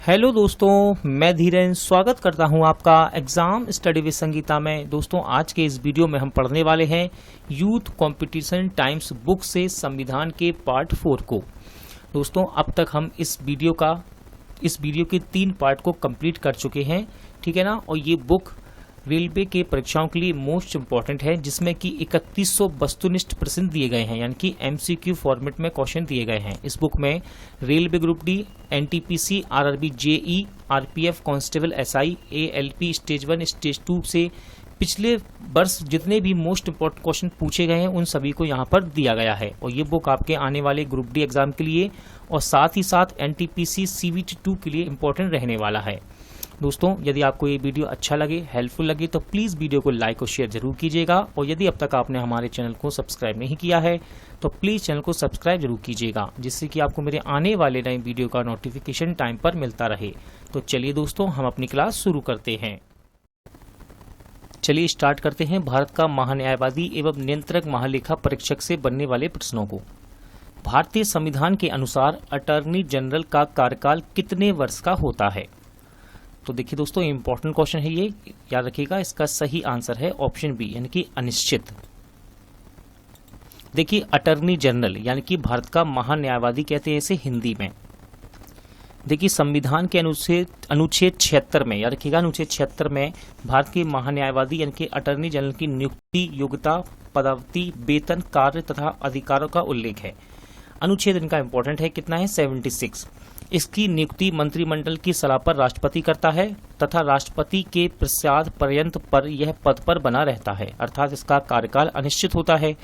Hello दोस्तों, मैं धीरेन स्वागत करता हूं आपका एग्जाम स्टडी विद संगीता में। दोस्तों, आज के इस वीडियो में हम पढ़ने वाले हैं यूथ कंपटीशन टाइम्स बुक से संविधान के पार्ट 4 को। दोस्तों, अब तक हम इस वीडियो के 3 पार्ट को कंप्लीट कर चुके हैं, ठीक है ना। और ये बुक रेलवे के परीक्षाओं के लिए मोस्ट इंपॉर्टेंट है, जिसमें कि 3100 वस्तुनिष्ठ प्रश्न दिए गए हैं, यानी कि एमसीक्यू फॉर्मेट में क्वेश्चन दिए गए हैं। इस बुक में railway group d, NTPC, RRB, JE, RPF, constable, SI, ALP stage 1, stage 2 से पिछले वर्ष जितने भी मोस्ट इंपॉर्टेंट क्वेश्चन पूछे गए हैं उन सभी को यहाँ पर दिया गया है। और ये बुक आपके आने वाले ग्रुप डी एग्जाम के लिए और साथ ही साथ एनटीपीसी सीवीटी 2 के लिए इंपॉर्टेंट रहने वाला है। दोस्तों, यदि आपको ये वीडियो अच्छा लगे, हेल्पफुल लगे, तो प्लीज़ वीडियो को लाइक और शेयर जरूर कीजिएगा। और यदि अब तक आपने हमारे चैनल को सब्सक्राइब नहीं किया है तो प्लीज़ चैनल को सब्सक्राइब जरूर कीजिएगा, जिससे कि आपको मेरे आने वाले नए वीडियो का नोटिफिकेशन टाइम पर मिलता रहे। तो चलिए दोस्तों, हम अपनी क्लास शुरू करते हैं। चलिए स्टार्ट करते हैं भारत का महान्यायवादी एवं नियंत्रक महालेखा परीक्षक से बनने वाले प्रश्नों को। भारतीय संविधान के अनुसार अटॉर्नी जनरल का कार्यकाल कितने वर्ष का होता है? तो देखिए दोस्तों, इंपॉर्टेंट क्वेश्चन है ये, याद रखिएगा। इसका सही आंसर है ऑप्शन बी, यानी कि अनिश्चित। देखिए, अटॉर्नी जनरल यानी कि भारत का महान्यायवादी कहते हैं इसे हिंदी में। देखिए, संविधान के अनुच्छेद 76 में, याद रखिएगा, अनुच्छेद 76 में भारत के महान्यायवादी यानी कि अटॉर्नी जनरल की नियुक्ति, योग्यता, पदावधि, वेतन, कार्य तथा अधिकारों का उल्लेख है। अनुच्छेद इनका इंपॉर्टेंट है, कितना है? 76। इसकी नियुक्ति मंत्रिमंडल की सलाह पर राष्ट्रपति करता है तथा राष्ट्रपति के प्रसाद पर्यंत पर यह पद पर बना रहता है, अर्थात इसका कार्यकाल अनिश्चित होता है।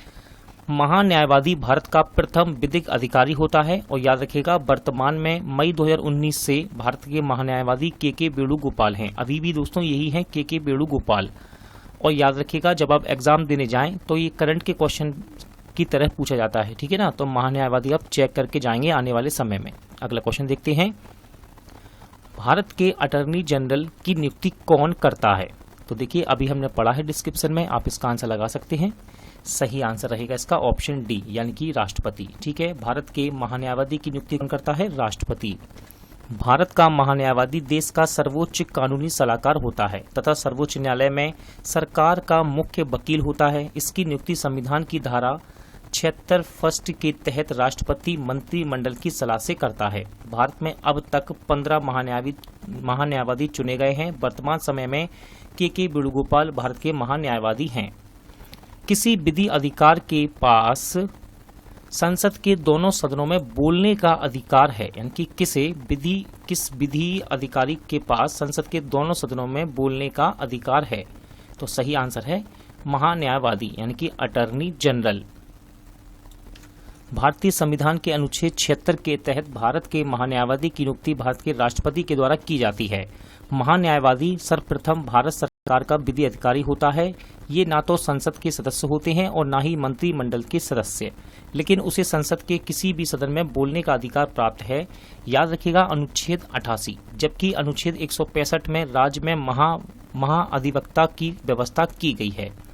महान्यायवादी भारत का प्रथम विधिक अधिकारी होता है। और याद रखिएगा, वर्तमान में मई 2019 से भारत के महान्यायवादी के वेणुगोपाल हैं। अभी भी दोस्तों यही हैं, के वेणुगोपाल। और याद रखिएगा, जब आप एग्जाम देने जाएं तो ये करंट के क्वेश्चन की तरह पूछा जाता है, ठीक है ना। तो महान्यायवादी आप चेक करके जाएंगे आने वाले समय में। अगला क्वेश्चन देखते हैं, भारत के अटॉर्नी जनरल की नियुक्ति कौन करता है? तो देखिए, अभी हमने पढ़ा है डिस्क्रिप्शन में, आप इसका आंसर लगा सकते हैं। सही आंसर रहेगा इसका ऑप्शन डी, यानी कि राष्ट्रपति, ठीक है। भारत के महान्यायवादी की नियुक्ति कौन करता है? राष्ट्रपति। भारत का महान्यायवादी देश का सर्वोच्च कानूनी सलाहकार होता है तथा सर्वोच्च न्यायालय में सरकार का मुख्य वकील होता है। इसकी नियुक्ति संविधान की धारा 76 फर्स्ट के तहत राष्ट्रपति मंत्रिमंडल की सलाह से करता है। भारत में अब तक 15 महान्यायवादी चुने गए हैं। वर्तमान समय में के वेणुगोपाल भारत के महान्यायवादी हैं। किसी विधि अधिकार के पास संसद के दोनों सदनों में बोलने का अधिकार है, यानी कि किस विधि अधिकारी के पास संसद के दोनों सदनों में बोलने का अधिकार है? तो सही आंसर है महान्यायवादी, यानी कि अटॉर्नी जनरल। भारतीय संविधान के अनुच्छेद 76 के तहत भारत के महान्यायवादी की नियुक्ति भारत के राष्ट्रपति के द्वारा की जाती है। महान्यायवादी सर्वप्रथम भारत सरकार का विधि अधिकारी होता है। ये ना तो संसद के सदस्य होते हैं और ना ही मंत्रिमंडल के सदस्य, लेकिन उसे संसद के किसी भी सदन में बोलने का अधिकार प्राप्त है। याद रखिएगा, अनुच्छेद 88। जबकि अनुच्छेद 165 में राज्य में महाअधिवक्ता की व्यवस्था की गई है।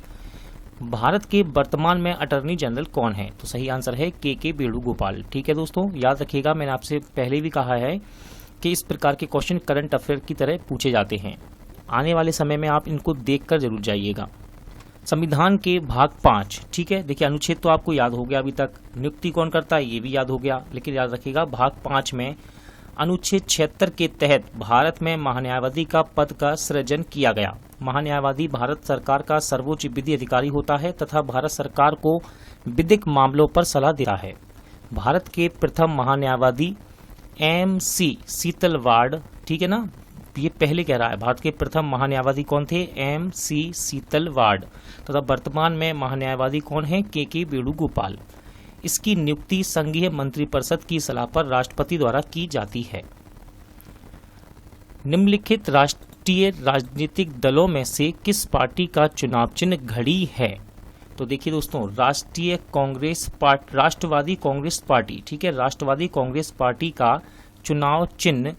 भारत के वर्तमान में अटॉर्नी जनरल कौन है? तो सही आंसर है के वेणुगोपाल, ठीक है दोस्तों। याद रखिएगा, मैंने आपसे पहले भी कहा है कि इस प्रकार के क्वेश्चन करंट अफेयर की तरह पूछे जाते हैं। आने वाले समय में आप इनको देखकर जरूर जाइएगा। संविधान के भाग 5, ठीक है। देखिए, अनुच्छेद तो आपको याद हो गया अभी तक, नियुक्ति कौन करता है ये भी याद हो गया, लेकिन याद रखिएगा भाग 5 में अनुच्छेद 76 के तहत भारत में महान्यायवादी का पद का सृजन किया गया। महान्यायवादी भारत सरकार का सर्वोच्च विधि अधिकारी होता है तथा भारत सरकार को विधिक मामलों पर सलाह देता है। भारत के प्रथम महान्यायवादी MC सीतलवाड़, ठीक है ना, ये पहले कह रहा है, भारत के प्रथम महान्यायवादी कौन थे? MC सीतलवाड़। तथा वर्तमान में महान्यायवादी कौन है? के वेणुगोपाल। इसकी नियुक्ति संघीय मंत्रिपरिषद की सलाह पर राष्ट्रपति द्वारा की जाती है। निम्नलिखित राष्ट्रीय राजनीतिक दलों में से किस पार्टी का चुनाव चिन्ह घड़ी है? तो देखिए दोस्तों, राष्ट्रवादी कांग्रेस पार्टी, ठीक है, राष्ट्रवादी कांग्रेस पार्टी का चुनाव चिन्ह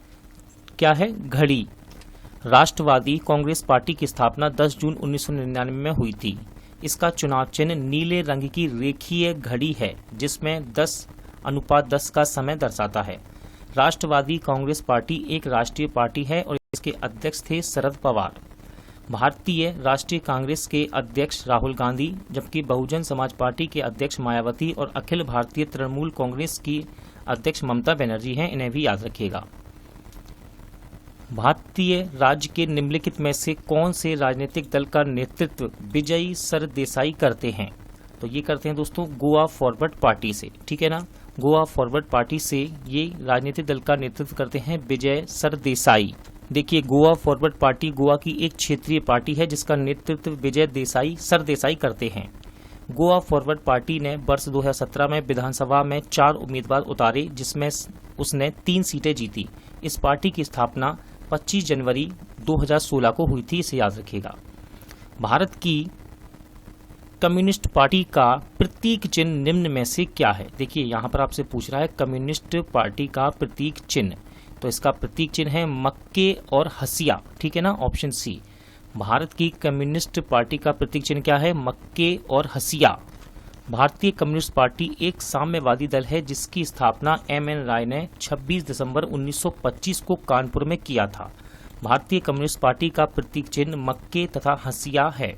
क्या है? घड़ी। राष्ट्रवादी कांग्रेस पार्टी की स्थापना 10 जून 1999 में हुई थी। इसका चुनाव चिन्ह नीले रंग की रेखीय घड़ी है, जिसमें 10:10 का समय दर्शाता है। राष्ट्रवादी कांग्रेस पार्टी एक राष्ट्रीय पार्टी है और इसके अध्यक्ष थे शरद पवार। भारतीय राष्ट्रीय कांग्रेस के अध्यक्ष राहुल गांधी, जबकि बहुजन समाज पार्टी के अध्यक्ष मायावती और अखिल भारतीय तृणमूल कांग्रेस की अध्यक्ष ममता बनर्जी हैं। इन्हें भी याद रखिएगा। भारतीय राज्य के निम्नलिखित में से कौन से राजनीतिक दल का नेतृत्व विजय सरदेसाई करते हैं? तो ये करते हैं दोस्तों गोवा फॉरवर्ड पार्टी से, ठीक है ना। गोवा फॉरवर्ड पार्टी से ये राजनीतिक दल का नेतृत्व करते हैं विजय सरदेसाई। देखिए, गोवा फॉरवर्ड पार्टी गोवा की एक क्षेत्रीय पार्टी है जिसका नेतृत्व विजय सरदेसाई करते हैं। गोवा फॉरवर्ड पार्टी ने वर्ष 2017 में विधानसभा में 4 उम्मीदवार उतारे, जिसमें उसने 3 सीटें जीती। इस पार्टी की स्थापना 25 जनवरी 2016 को हुई थी, इसे याद रखिएगा। भारत की कम्युनिस्ट पार्टी का प्रतीक चिन्ह निम्न में से क्या है? देखिए, यहाँ पर आपसे पूछ रहा है कम्युनिस्ट पार्टी का प्रतीक चिन्ह, तो इसका प्रतीक चिन्ह है मक्के और हसिया, ठीक है ना, ऑप्शन सी। भारत की कम्युनिस्ट पार्टी का प्रतीक चिन्ह क्या है? मक्के और हसिया। भारतीय कम्युनिस्ट पार्टी एक साम्यवादी दल है जिसकी स्थापना M.N. राय ने 26 दिसंबर 1925 को कानपुर में किया था। भारतीय कम्युनिस्ट पार्टी का प्रतीक चिन्ह मक्के तथा हसिया है।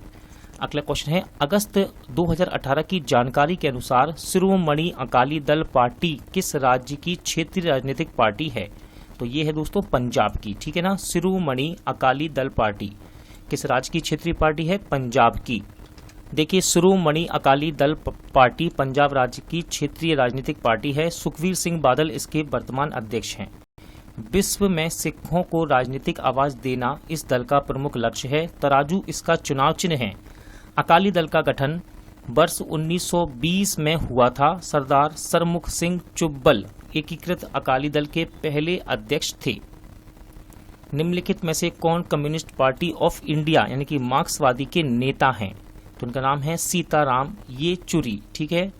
अगला क्वेश्चन है, अगस्त 2018 की जानकारी के अनुसार शिरोमणि अकाली दल पार्टी किस राज्य की क्षेत्रीय राजनीतिक पार्टी है? तो ये है दोस्तों पंजाब की, ठीक है ना। शिरोमणि अकाली दल पार्टी किस राज्य की क्षेत्रीय पार्टी है? पंजाब की। देखिए, शिरोमणि अकाली दल पार्टी पंजाब राज्य की क्षेत्रीय राजनीतिक पार्टी है। सुखबीर सिंह बादल इसके वर्तमान अध्यक्ष हैं। विश्व में सिखों को राजनीतिक आवाज देना इस दल का प्रमुख लक्ष्य है। तराजू इसका चुनाव चिन्ह है। अकाली दल का गठन वर्ष 1920 में हुआ था। सरदार सरमुख सिंह चुब्बल एकीकृत अकाली दल के पहले अध्यक्ष थे। निम्नलिखित में से कौन कम्युनिस्ट पार्टी ऑफ इंडिया यानी कि मार्क्सवादी के नेता हैं? तो उनका नाम है सीताराम येचुरी, ठीक है।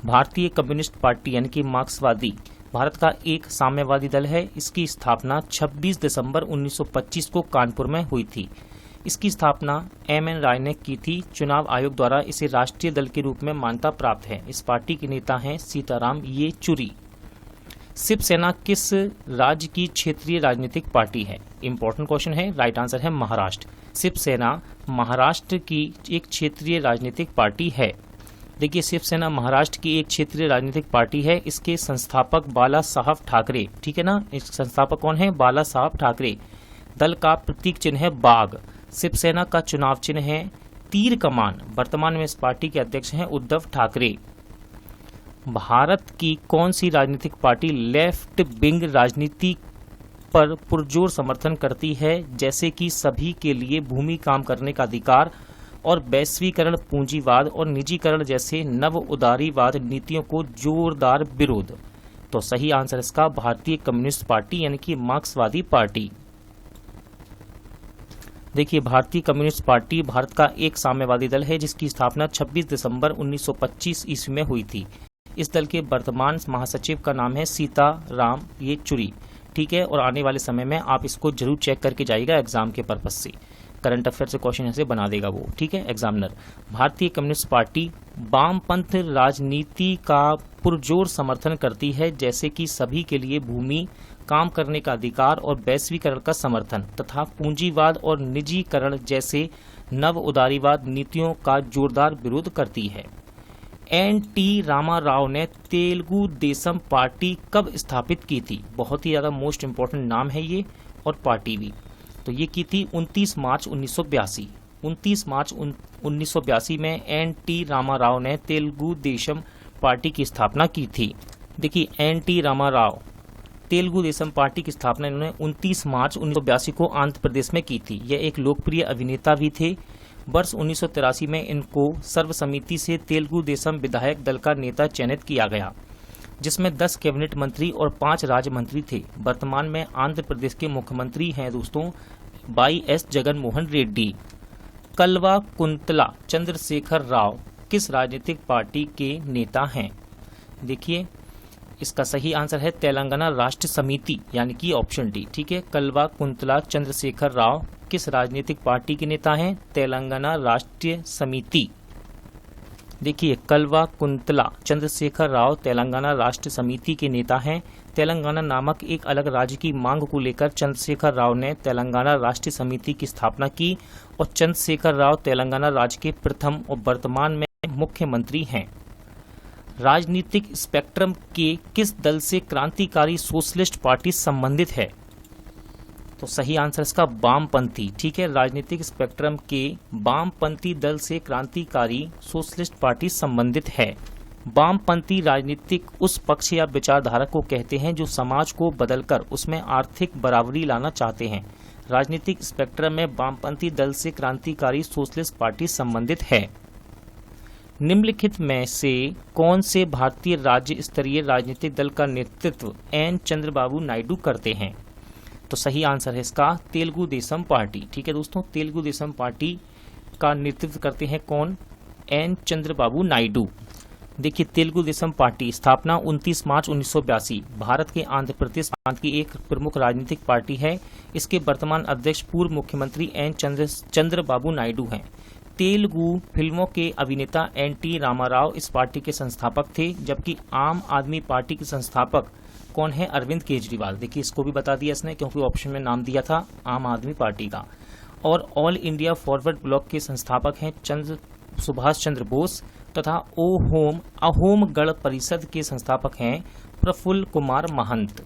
भारतीय कम्युनिस्ट पार्टी यानी कि मार्क्सवादी भारत का एक साम्यवादी दल है। इसकी स्थापना 26 दिसंबर 1925 को कानपुर में हुई थी। इसकी स्थापना M.N. राय ने की थी। चुनाव आयोग द्वारा इसे राष्ट्रीय दल के रूप में मान्यता प्राप्त है। इस पार्टी के नेता हैं सीताराम येचुरी। शिवसेना किस राज्य की क्षेत्रीय राजनीतिक पार्टी है? इंपॉर्टेंट क्वेश्चन है। राइट आंसर है महाराष्ट्र। शिवसेना महाराष्ट्र की एक क्षेत्रीय राजनीतिक पार्टी है। देखिए, शिवसेना महाराष्ट्र की एक क्षेत्रीय राजनीतिक पार्टी है। इसके संस्थापक बाला साहब ठाकरे, ठीक है ना। इस संस्थापक कौन है? बाला साहब ठाकरे। दल का प्रतीक चिन्ह है बाघ। शिवसेना का चुनाव चिन्ह है तीर कमान। वर्तमान में इस पार्टी के अध्यक्ष हैं उद्धव ठाकरे। भारत की कौन सी राजनीतिक पार्टी लेफ्ट विंग राजनीति पर पुरजोर समर्थन करती है, जैसे कि सभी के लिए भूमि काम करने का अधिकार और वैश्वीकरण, पूंजीवाद और निजीकरण जैसे नव उदारीवाद नीतियों को जोरदार विरोध? तो सही आंसर इसका भारतीय कम्युनिस्ट पार्टी यानी कि मार्क्सवादी पार्टी। देखिए, भारतीय कम्युनिस्ट पार्टी भारत का एक साम्यवादी दल है जिसकी स्थापना 26 दिसंबर 1925 ईस्वी में हुई थी। इस दल के वर्तमान महासचिव का नाम है सीताराम येचुरी, ठीक है। और आने वाले समय में आप इसको जरूर चेक करके जाइएगा एग्जाम के पर्पज से। करंट अफेयर से क्वेश्चन ऐसे बना देगा वो, ठीक है, एग्जामिनर। भारतीय कम्युनिस्ट पार्टी वामपंथ राजनीति का पुरजोर समर्थन करती है, जैसे कि सभी के लिए भूमि, काम करने का अधिकार और वैश्वीकरण का समर्थन तथा पूंजीवाद और निजीकरण जैसे नव उदारीवाद नीतियों का जोरदार विरोध करती है। N.T. रामा राव ने तेलुगु देशम पार्टी कब स्थापित की थी? बहुत ही ज्यादा मोस्ट इंपोर्टेंट नाम है ये और पार्टी भी। तो ये की थी 29 मार्च 1982। 29 मार्च 1982 में N.T. रामा राव ने तेलुगु देशम पार्टी की स्थापना की थी। देखिए, N.T. रामा राव तेलुगु देशम पार्टी की स्थापना इन्होंने 29 मार्च 1982 को आंध्र प्रदेश में की थी। यह एक लोकप्रिय अभिनेता भी थे। वर्ष 1983 में इनको सर्वसम्मति से तेलुगु देशम विधायक दल का नेता चयनित किया गया, जिसमें 10 कैबिनेट मंत्री और 5 राज्य मंत्री थे। वर्तमान में आंध्र प्रदेश के मुख्यमंत्री हैं दोस्तों वाई.एस. जगन मोहन रेड्डी। कल्वा कुंतला चंद्रशेखर राव किस राजनीतिक पार्टी के नेता हैं? देखिए, इसका सही आंसर है तेलंगाना राष्ट्र समिति यानी कि ऑप्शन डी, ठीक है। कल्वा कुंतला चंद्रशेखर राव किस राजनीतिक पार्टी के नेता हैं? तेलंगाना राष्ट्रीय समिति। देखिए कल्वा कुंतला चंद्रशेखर राव तेलंगाना राष्ट्र समिति के नेता हैं। तेलंगाना नामक एक अलग राज्य की मांग को लेकर चंद्रशेखर राव ने तेलंगाना राष्ट्र समिति की स्थापना की और चंद्रशेखर राव तेलंगाना राज्य के प्रथम और वर्तमान में मुख्यमंत्री हैं। राजनीतिक स्पेक्ट्रम के किस दल से क्रांतिकारी सोशलिस्ट पार्टी संबंधित है? तो सही आंसर इसका वामपंथी। ठीक है, राजनीतिक स्पेक्ट्रम के वामपंथी दल से क्रांतिकारी सोशलिस्ट पार्टी संबंधित है। वामपंथी राजनीतिक उस पक्ष या विचारधारा को कहते हैं जो समाज को बदलकर उसमें आर्थिक बराबरी लाना चाहते हैं। राजनीतिक स्पेक्ट्रम में वामपंथी दल से क्रांतिकारी सोशलिस्ट पार्टी संबंधित है। निम्नलिखित में से कौन से भारतीय राज्य स्तरीय राजनीतिक दल का नेतृत्व एन चंद्रबाबू नायडू करते हैं? तो सही आंसर है इसका तेलुगु देशम पार्टी। ठीक है दोस्तों, तेलुगु देशम पार्टी का नेतृत्व करते हैं कौन? एन चंद्रबाबू नायडू। देखिए तेलुगु देशम पार्टी स्थापना 29 मार्च 1982 भारत के आंध्र प्रदेश प्रांत की एक प्रमुख राजनीतिक पार्टी है। इसके वर्तमान अध्यक्ष पूर्व मुख्यमंत्री एन चंद्रबाबू नायडू हैं। तेलुगु फिल्मों के अभिनेता एन टी रामाराव इस पार्टी के संस्थापक थे, जबकि आम आदमी पार्टी के संस्थापक कौन है? अरविंद केजरीवाल। देखिए इसको भी बता दिया इसने क्योंकि ऑप्शन में नाम दिया था आम आदमी पार्टी का। और ऑल इंडिया फॉरवर्ड ब्लॉक के संस्थापक हैं सुभाष चंद्र बोस तथा अहोम गण परिषद के संस्थापक हैं प्रफुल्ल कुमार महंत।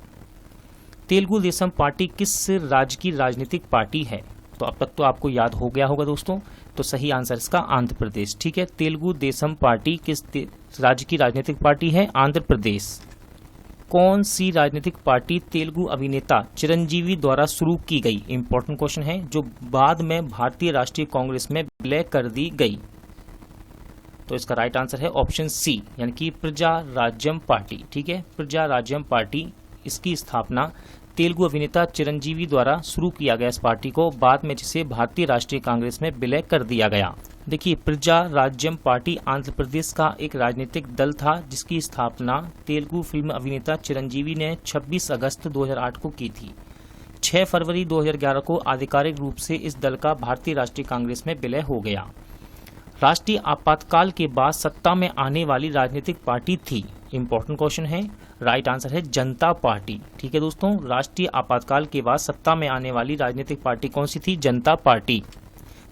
तेलुगु देशम पार्टी किस राज्य की राजनीतिक पार्टी है? तो अब तक तो आपको याद हो गया होगा दोस्तों। तो सही आंसर इसका आंध्र प्रदेश। ठीक है, तेलुगु देशम पार्टी किस राज्य की राजनीतिक पार्टी है? आंध्र प्रदेश। कौन सी राजनीतिक पार्टी तेलुगु अभिनेता चिरंजीवी द्वारा शुरू की गई? इंपॉर्टेंट क्वेश्चन है, जो बाद में भारतीय राष्ट्रीय कांग्रेस में विलय कर दी गई। तो इसका राइट आंसर है ऑप्शन सी, यानी कि प्रजा राज्यम पार्टी। ठीक है, प्रजा राज्यम पार्टी, इसकी स्थापना तेलुगु अभिनेता चिरंजीवी द्वारा शुरू किया गया इस पार्टी को, बाद में जिसे भारतीय राष्ट्रीय कांग्रेस में विलय कर दिया गया। देखिए प्रजा राज्यम पार्टी आंध्र प्रदेश का एक राजनीतिक दल था जिसकी स्थापना तेलुगु फिल्म अभिनेता चिरंजीवी ने 26 अगस्त 2008 को की थी। 6 फरवरी 2011 को आधिकारिक रूप से इस दल का भारतीय राष्ट्रीय कांग्रेस में विलय हो गया। राष्ट्रीय आपातकाल के बाद सत्ता में आने वाली राजनीतिक पार्टी थी। इंपॉर्टेंट क्वेश्चन है, राइट आंसर है जनता पार्टी। ठीक है दोस्तों, राष्ट्रीय आपातकाल के बाद सत्ता में आने वाली राजनीतिक पार्टी कौन सी थी? जनता पार्टी।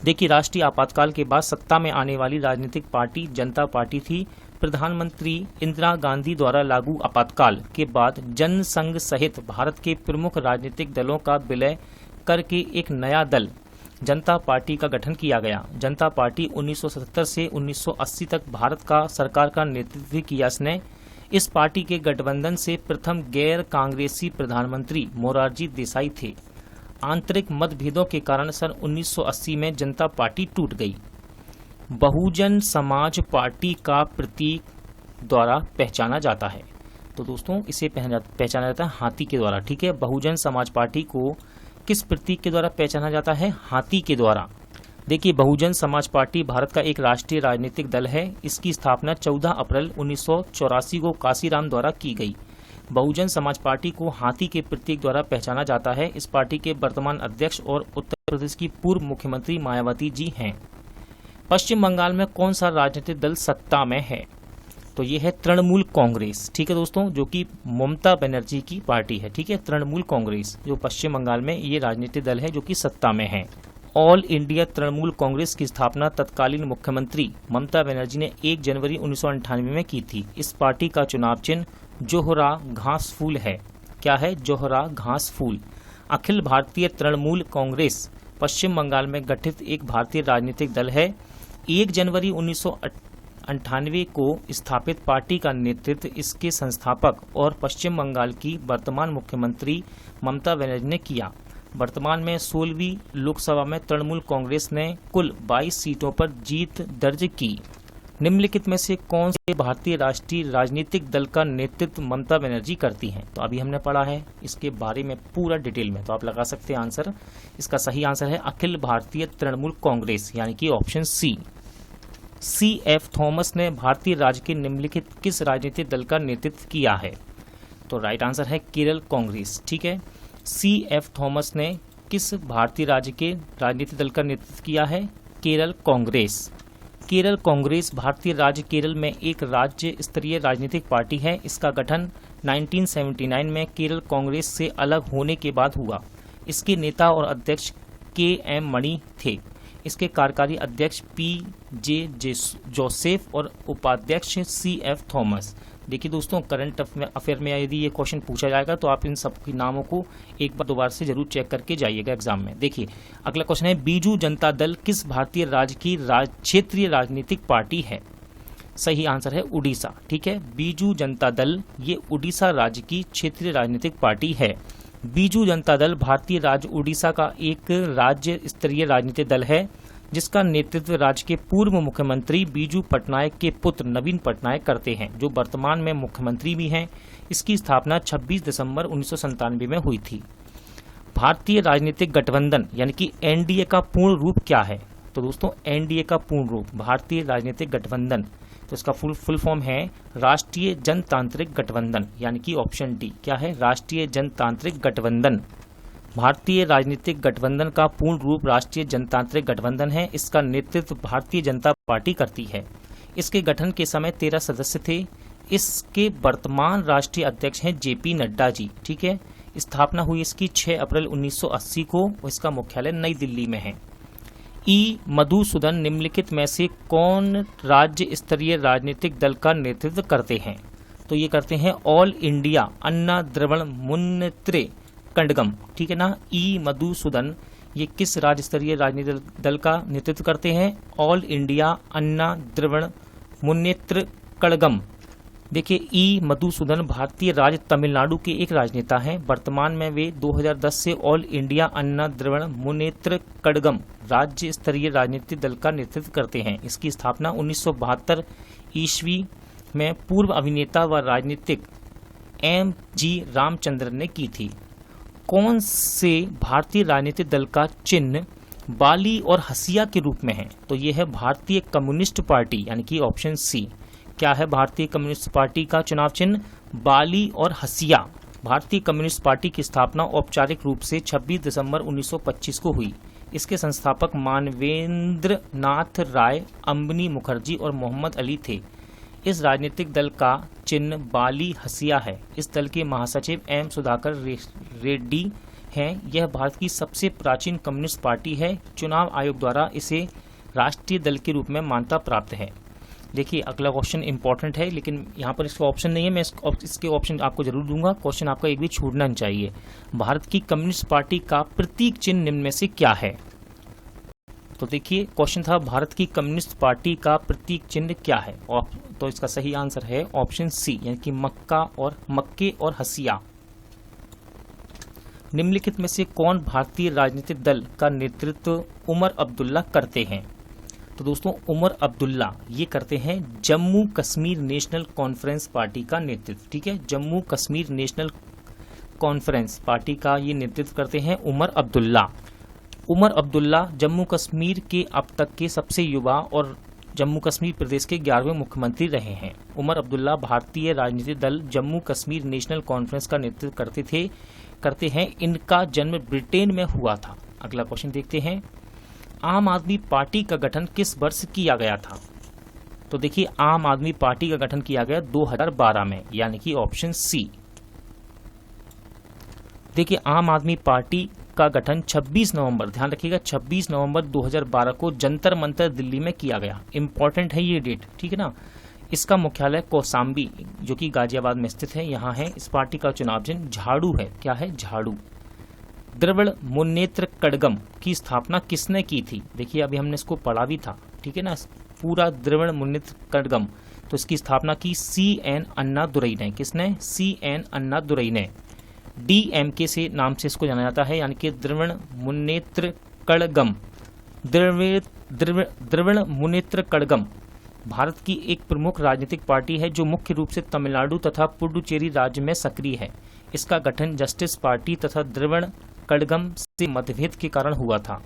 देखिए राष्ट्रीय आपातकाल के बाद सत्ता में आने वाली राजनीतिक पार्टी जनता पार्टी थी। प्रधानमंत्री इंदिरा गांधी द्वारा लागू आपातकाल के बाद जनसंघ सहित भारत के प्रमुख राजनीतिक दलों का विलय करके एक नया दल जनता पार्टी का गठन किया गया। जनता पार्टी 1977 से 1980 तक भारत का सरकार का नेतृत्व किया इसने। इस पार्टी के गठबंधन से प्रथम गैर कांग्रेसी प्रधानमंत्री मोरारजी देसाई थे। आंतरिक मतभेदों के कारण सन 1980 में जनता पार्टी टूट गई। बहुजन समाज पार्टी का प्रतीक द्वारा पहचाना जाता है। तो दोस्तों इसे पहचाना जाता है हाथी के द्वारा। ठीक है, बहुजन समाज पार्टी को किस प्रतीक के द्वारा पहचाना जाता है? हाथी के द्वारा। देखिए बहुजन समाज पार्टी भारत का एक राष्ट्रीय राजनीतिक दल है। इसकी स्थापना 14 अप्रैल 1984 को काशीराम द्वारा की गई। बहुजन समाज पार्टी को हाथी के प्रतीक द्वारा पहचाना जाता है। इस पार्टी के वर्तमान अध्यक्ष और उत्तर प्रदेश की पूर्व मुख्यमंत्री मायावती जी हैं। पश्चिम बंगाल में कौन सा राजनीतिक दल सत्ता में है? तो ये है तृणमूल कांग्रेस। ठीक है दोस्तों, जो कि ममता बनर्जी की पार्टी है। ठीक है, तृणमूल कांग्रेस जो पश्चिम बंगाल में ये राजनीतिक दल है जो कि सत्ता में है। ऑल इंडिया तृणमूल कांग्रेस की स्थापना तत्कालीन मुख्यमंत्री ममता बनर्जी ने 1 जनवरी 1998 में की थी। इस पार्टी का चुनाव चिन्ह जोहरा घास फूल है। क्या है? जोहरा घास फूल। अखिल भारतीय तृणमूल कांग्रेस पश्चिम बंगाल में गठित एक भारतीय राजनीतिक दल है। 1 जनवरी 1998 को स्थापित पार्टी का नेतृत्व इसके संस्थापक और पश्चिम बंगाल की वर्तमान मुख्यमंत्री ममता बनर्जी ने किया। वर्तमान में 16वीं लोकसभा में तृणमूल कांग्रेस ने कुल 22 सीटों पर जीत दर्ज की। निम्नलिखित में से कौन से भारतीय राष्ट्रीय राजनीतिक दल का नेतृत्व ममता बनर्जी करती हैं? तो अभी हमने पढ़ा है इसके बारे में पूरा डिटेल में, तो आप लगा सकते हैं आंसर। इसका सही आंसर है अखिल भारतीय तृणमूल कांग्रेस, यानी कि ऑप्शन सी। C.F. थॉमस ने भारतीय राज्य के निम्नलिखित किस राजनीतिक दल का नेतृत्व किया है? तो राइट आंसर है केरल कांग्रेस। ठीक है, C.F. थॉमस ने किस भारतीय राज्य के राजनीतिक दल का नेतृत्व किया है? केरल कांग्रेस। केरल कांग्रेस भारतीय राज्य केरल में एक राज्य स्तरीय राजनीतिक पार्टी है। इसका गठन 1979 में केरल कांग्रेस से अलग होने के बाद हुआ। इसके नेता और अध्यक्ष के.एम. मणि थे। इसके कार्यकारी अध्यक्ष P.J. जोसेफ और उपाध्यक्ष C.F. थॉमस। देखिए दोस्तों, करंट अफेयर में यदि ये क्वेश्चन पूछा जाएगा तो आप इन सब के नामों को एक बार दोबारा से जरूर चेक करके जाइएगा एग्जाम में। देखिए अगला क्वेश्चन है, बीजू जनता दल किस भारतीय राज्य की क्षेत्रीय राजनीतिक पार्टी है? सही आंसर है उड़ीसा। ठीक है, बीजू जनता दल ये उड़ीसा राज्य की क्षेत्रीय राजनीतिक पार्टी है। बीजू जनता दल भारतीय राज्य उड़ीसा का एक राज्य स्तरीय राजनीतिक दल है जिसका नेतृत्व राज्य के पूर्व मुख्यमंत्री बीजू पटनायक के पुत्र नवीन पटनायक करते हैं, जो वर्तमान में मुख्यमंत्री भी हैं। इसकी स्थापना 26 दिसंबर 1997 में हुई थी। भारतीय राजनीतिक गठबंधन यानी कि एनडीए का पूर्ण रूप क्या है? तो दोस्तों एनडीए का पूर्ण रूप भारतीय राजनीतिक गठबंधन, तो इसका फुल फॉर्म है राष्ट्रीय जनतांत्रिक गठबंधन, यानी कि ऑप्शन डी क्या है? राष्ट्रीय जनतांत्रिक गठबंधन। भारतीय राजनीतिक गठबंधन का पूर्ण रूप राष्ट्रीय जनतांत्रिक गठबंधन है। इसका नेतृत्व भारतीय जनता पार्टी करती है। इसके गठन के समय 13 सदस्य थे। इसके वर्तमान राष्ट्रीय अध्यक्ष हैं जेपी नड्डा जी। ठीक है, स्थापना हुई इसकी 6 अप्रैल 1980 को। इसका मुख्यालय नई दिल्ली में है। ई मधुसूदन निम्नलिखित में से कौन राज्य स्तरीय राजनीतिक दल का नेतृत्व करते हैं? तो ये करते हैं ऑल इंडिया अन्ना द्रविड़ मुन्नेत्र कड़गम। ठीक है ना, ई मधुसूदन ये किस राज्य स्तरीय राजनीतिक दल का नेतृत्व करते हैं? ऑल इंडिया अन्ना द्रविड़ मुन्नेत्र कड़गम। देखिए ई मधुसूदन भारतीय राज्य तमिलनाडु के एक राजनेता हैं। वर्तमान में वे 2010 से ऑल इंडिया अन्ना द्रविड़ मुन्नेत्र कड़गम राज्य स्तरीय राजनीतिक दल का नेतृत्व करते हैं। इसकी स्थापना 1972 ईस्वी में पूर्व अभिनेता व राजनीतिक M.G. रामचंद्रन ने की थी। कौन से भारतीय राजनीतिक दल का चिन्ह बाली और हसिया के रूप में है? तो यह है भारतीय कम्युनिस्ट पार्टी, यानी कि ऑप्शन सी। क्या है भारतीय कम्युनिस्ट पार्टी का चुनाव चिन्ह? बाली और हसिया। भारतीय कम्युनिस्ट पार्टी की स्थापना औपचारिक रूप से 26 दिसंबर 1925 को हुई। इसके संस्थापक मानवेंद्र नाथ राय, अम्बनी मुखर्जी और मोहम्मद अली थे। इस राजनीतिक दल का चिन्ह बाली हसिया है। इस दल के महासचिव एम सुधाकर रेड्डी हैं। यह भारत की सबसे प्राचीन कम्युनिस्ट पार्टी है। चुनाव आयोग द्वारा इसे राष्ट्रीय दल के रूप में मान्यता प्राप्त है। देखिए अगला क्वेश्चन इंपॉर्टेंट है, लेकिन यहाँ पर इसका ऑप्शन नहीं है। मैं इसके ऑप्शन आपको जरूर दूंगा। क्वेश्चन आपका एक भी छूटना नहीं चाहिए। भारत की कम्युनिस्ट पार्टी का प्रतीक चिन्ह निम्न में से क्या है? तो देखिए क्वेश्चन था भारत की कम्युनिस्ट पार्टी का प्रतीक चिन्ह क्या है? तो इसका सही आंसर है ऑप्शन सी, यानी कि मक्के और हसिया। निम्नलिखित में से कौन भारतीय राजनीतिक दल का नेतृत्व उमर अब्दुल्ला करते हैं? तो दोस्तों उमर अब्दुल्ला ये करते हैं Jammu Kashmir national conference party का नेतृत्व। ठीक है, Jammu Kashmir national conference party का ये नेतृत्व करते हैं उमर अब्दुल्ला। उमर अब्दुल्ला जम्मू कश्मीर के अब तक के सबसे युवा और जम्मू कश्मीर प्रदेश के 11वें मुख्यमंत्री रहे हैं। उमर अब्दुल्ला भारतीय राजनीतिक दल जम्मू कश्मीर नेशनल कॉन्फ्रेंस का नेतृत्व करते हैं। इनका जन्म ब्रिटेन में हुआ था। अगला क्वेश्चन देखते हैं, आम आदमी पार्टी का गठन किस वर्ष किया गया था? तो देखिए आम आदमी पार्टी का गठन किया गया 2012 में, यानी कि ऑप्शन सी। देखिए आम आदमी पार्टी का गठन 26 नवंबर, ध्यान रखिएगा 26 नवंबर 2012 को जंतर मंतर दिल्ली में किया गया। इंपॉर्टेंट है ये डेट, ठीक है ना। इसका मुख्यालय कौसाम्बी जो कि गाजियाबाद में स्थित है, यहाँ है। इस पार्टी का चुनाव चिन्ह झाड़ू है। क्या है? झाड़ू। द्रविड़ मुन्नेत्र कड़गम की स्थापना किसने की थी? देखिए अभी हमने इसको पढ़ा भी था, ठीक है ना, पूरा द्रविड़ मुन्नेत्र कड़गम। तो इसकी स्थापना की C.N. अन्नादुरई ने। किसने? C.N. अन्नादुरई ने। DMK से नाम से इसको जाना जाता है, यानी कि द्रविड़ मुन्नेत्र कड़गम। द्रविड़ मुन्नेत्र कड़गम भारत की एक प्रमुख राजनीतिक पार्टी है जो मुख्य रूप से तमिलनाडु तथा पुडुचेरी राज्य में सक्रिय है। इसका गठन जस्टिस पार्टी तथा द्रविड़ कड़गम से मतभेद के कारण हुआ था।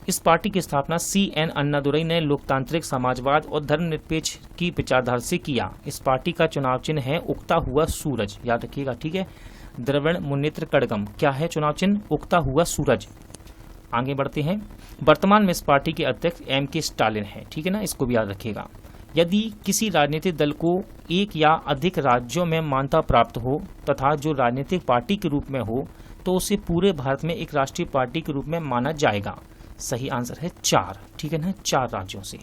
इस पार्टी की स्थापना C.N. अन्नादुरई ने लोकतांत्रिक समाजवाद और धर्मनिरपेक्ष की विचारधारा से किया। इस पार्टी का चुनाव चिन्ह है उगता हुआ सूरज, याद रखिएगा, ठीक है। द्रविड़ मुन्नेत्र कड़गम क्या है चुनाव चिन्ह? उगता हुआ सूरज। आगे बढ़ते हैं। वर्तमान में इस पार्टी के अध्यक्ष M.K. स्टालिन हैं, ठीक है ना, इसको भी याद रखिएगा। यदि किसी राजनीतिक दल को एक या अधिक राज्यों में मान्यता प्राप्त हो तथा जो राजनीतिक पार्टी के रूप में हो तो उसे पूरे भारत में एक राष्ट्रीय पार्टी के रूप में माना जाएगा। सही आंसर है 4, ठीक है ना, 4 राज्यों से।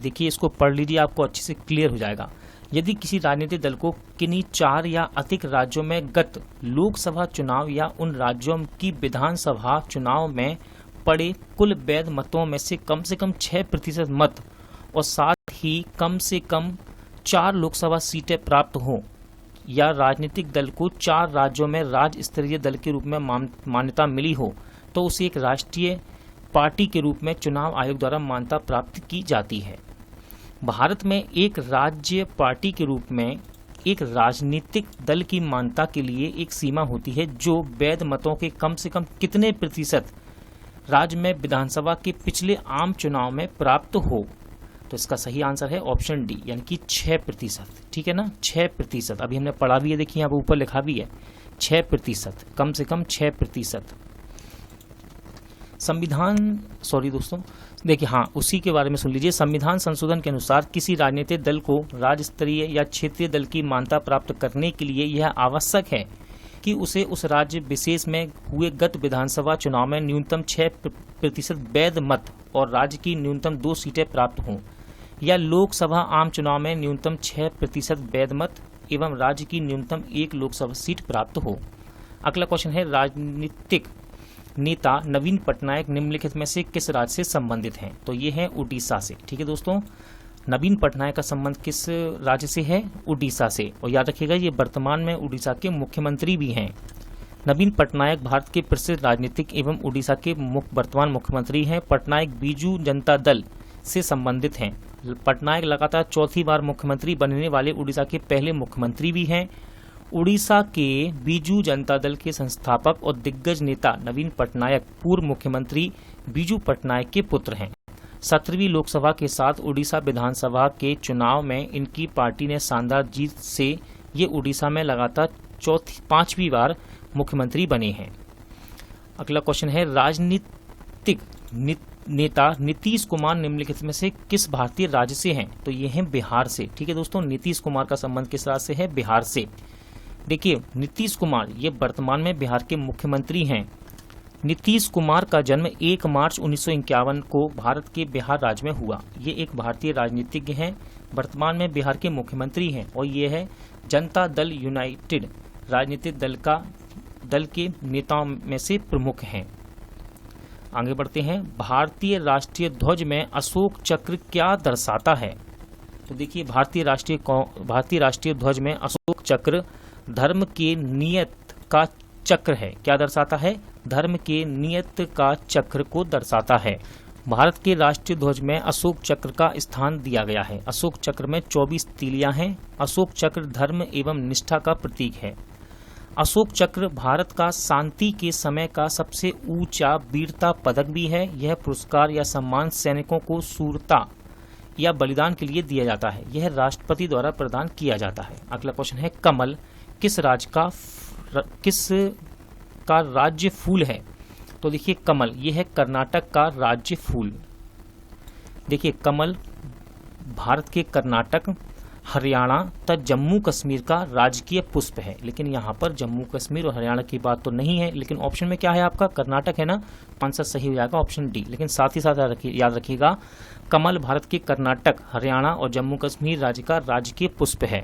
देखिए इसको पढ़ लीजिए, आपको अच्छे से क्लियर हो जाएगा। यदि किसी राजनीतिक दल को किन्हीं 4 या अधिक राज्यों में गत लोकसभा चुनाव या उन राज्यों की विधानसभा चुनाव में पड़े कुल वैध मतों में से कम 6% मत और साथ ही कम से कम 4 लोकसभा सीटें प्राप्त हों या राजनीतिक दल को 4 राज्यों में राज्य स्तरीय दल के रूप में मान्यता मिली हो तो उसे एक राष्ट्रीय पार्टी के रूप में चुनाव आयोग द्वारा मान्यता प्राप्त की जाती है। भारत में एक राज्य पार्टी के रूप में एक राजनीतिक दल की मान्यता के लिए एक सीमा होती है जो वैध मतों के कम से कम कितने प्रतिशत राज्य में विधानसभा के पिछले आम चुनाव में प्राप्त हो। तो इसका सही आंसर है ऑप्शन डी, यानी कि 6%, ठीक है ना, 6%। अभी हमने पढ़ा भी है, देखिए यहाँ पर ऊपर लिखा भी है 6%, कम से कम 6%। देखिए हाँ, उसी के बारे में सुन लीजिए। संविधान संशोधन के अनुसार किसी राजनीतिक दल को राज्य स्तरीय या क्षेत्रीय दल की मान्यता प्राप्त करने के लिए यह आवश्यक है कि उसे उस राज्य विशेष में हुए गत विधानसभा चुनाव में न्यूनतम 6% वैध मत और राज्य की न्यूनतम 2 सीटें प्राप्त हों या लोकसभा आम चुनाव में न्यूनतम 6% वैध मत एवं राज्य की न्यूनतम 1 लोकसभा सीट प्राप्त हो। अगला क्वेश्चन है, राजनीतिक नेता नवीन पटनायक निम्नलिखित में से किस राज्य से संबंधित हैं? तो ये है उड़ीसा से, ठीक है दोस्तों। नवीन पटनायक का संबंध किस राज्य से है? उड़ीसा से। और याद रखिएगा ये वर्तमान में उड़ीसा के मुख्यमंत्री भी हैं। नवीन पटनायक भारत के प्रसिद्ध राजनीतिक एवं उड़ीसा के वर्तमान मुख्यमंत्री हैं। पटनायक बीजू जनता दल से संबंधित हैं। पटनायक लगातार 4थी बार मुख्यमंत्री बनने वाले उड़ीसा के पहले मुख्यमंत्री भी हैं। उड़ीसा के बीजू जनता दल के संस्थापक और दिग्गज नेता नवीन पटनायक पूर्व मुख्यमंत्री बीजू पटनायक के पुत्र हैं। 17वीं लोकसभा के साथ उड़ीसा विधानसभा के चुनाव में इनकी पार्टी ने शानदार जीत से ये उड़ीसा में लगातार 5वीं बार मुख्यमंत्री बने हैं। अगला क्वेश्चन है, राजनीतिक नेता नीतीश कुमार निम्नलिखित में से किस भारतीय राज्य से हैं? तो ये हैं बिहार से, ठीक है दोस्तों। नीतीश कुमार का संबंध किस राज्य से है? बिहार से। देखिए नीतीश कुमार ये वर्तमान में बिहार के मुख्यमंत्री हैं। नीतीश कुमार का जन्म 1 मार्च 1951 को भारत के बिहार राज्य में हुआ। ये एक भारतीय राजनीतिज्ञ हैं, वर्तमान में बिहार के मुख्यमंत्री हैं और ये है जनता दल यूनाइटेड राजनीतिक दल के नेताओं में से प्रमुख हैं। आगे बढ़ते हैं, भारतीय राष्ट्रीय ध्वज में अशोक चक्र क्या दर्शाता है? तो देखिए भारतीय राष्ट्रीय ध्वज में अशोक चक्र धर्म के नियत का चक्र है। क्या दर्शाता है? धर्म के नियत का चक्र को दर्शाता है। भारत के राष्ट्रीय ध्वज में अशोक चक्र का स्थान दिया गया है। अशोक चक्र में 24 तीलियां हैं। अशोक चक्र धर्म एवं निष्ठा का प्रतीक है। अशोक चक्र भारत का शांति के समय का सबसे ऊंचा वीरता पदक भी है। यह पुरस्कार या सम्मान सैनिकों को शूरता या बलिदान के लिए दिया जाता है। यह राष्ट्रपति द्वारा प्रदान किया जाता है। अगला क्वेश्चन है, कमल किस का राज्य फूल है? तो देखिए कमल ये है कर्नाटक का राज्य फूल। देखिए कमल भारत के कर्नाटक, हरियाणा तथा जम्मू कश्मीर का राजकीय पुष्प है। लेकिन यहाँ पर जम्मू कश्मीर और हरियाणा की बात तो नहीं है, लेकिन ऑप्शन में क्या है आपका? कर्नाटक है ना, आंसर सही हो जाएगा ऑप्शन डी। लेकिन साथ ही साथ याद रखिएगा कमल भारत के कर्नाटक, हरियाणा और जम्मू कश्मीर राज्य का राजकीय पुष्प है।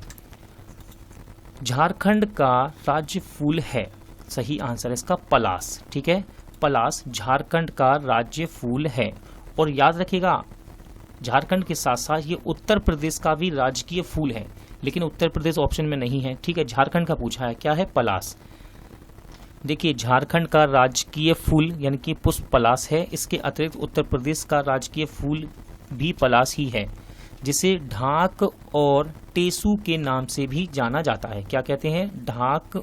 झारखंड का राज्य फूल है, सही आंसर है इसका पलास, ठीक है। पलास झारखंड का राज्य फूल है। और याद रखिएगा झारखंड के साथ साथ ये उत्तर प्रदेश का भी राजकीय फूल है, लेकिन उत्तर प्रदेश ऑप्शन में नहीं है, ठीक है। झारखंड का पूछा है, क्या है? पलास। देखिए झारखंड का राजकीय फूल यानी कि पुष्प पलास है। इसके अतिरिक्त उत्तर प्रदेश का राजकीय फूल भी पलास ही है, जिसे ढाक और टेसू के नाम से भी जाना जाता है। क्या कहते हैं? ढाक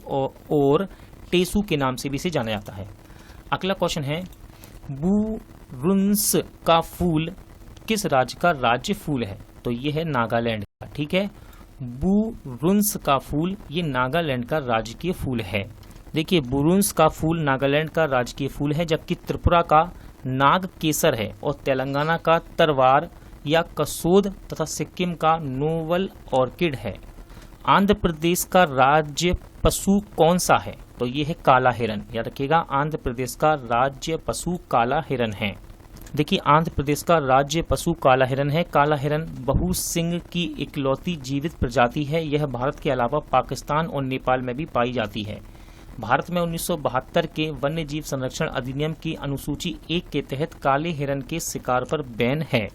और टेसू के नाम से भी इसे जाना जाता है। अगला क्वेश्चन है, बुरुंस का फूल किस राज्य का राज्य फूल है? तो ये है नागालैंड का, ठीक है। बुरुंस का फूल ये नागालैंड का राजकीय फूल है। देखिए बुरुंस का फूल नागालैंड का राजकीय फूल है, जबकि त्रिपुरा का नाग केसर है और तेलंगाना का तरवार या कसोद तथा सिक्किम का नोवल ऑर्किड है। आंध्र प्रदेश का राज्य पशु कौन सा है? तो ये है काला हिरन। याद रखिएगा, आंध्र प्रदेश का राज्य पशु काला हिरन है। देखिए आंध्र प्रदेश का राज्य पशु काला हिरन है। काला हिरन बहुसिंग की इकलौती जीवित प्रजाति है। यह भारत के अलावा पाकिस्तान और नेपाल में भी पाई जाती है। भारत में 1972 के वन्य जीव संरक्षण अधिनियम की अनुसूची 1 के तहत काले हिरन के शिकार पर बैन है।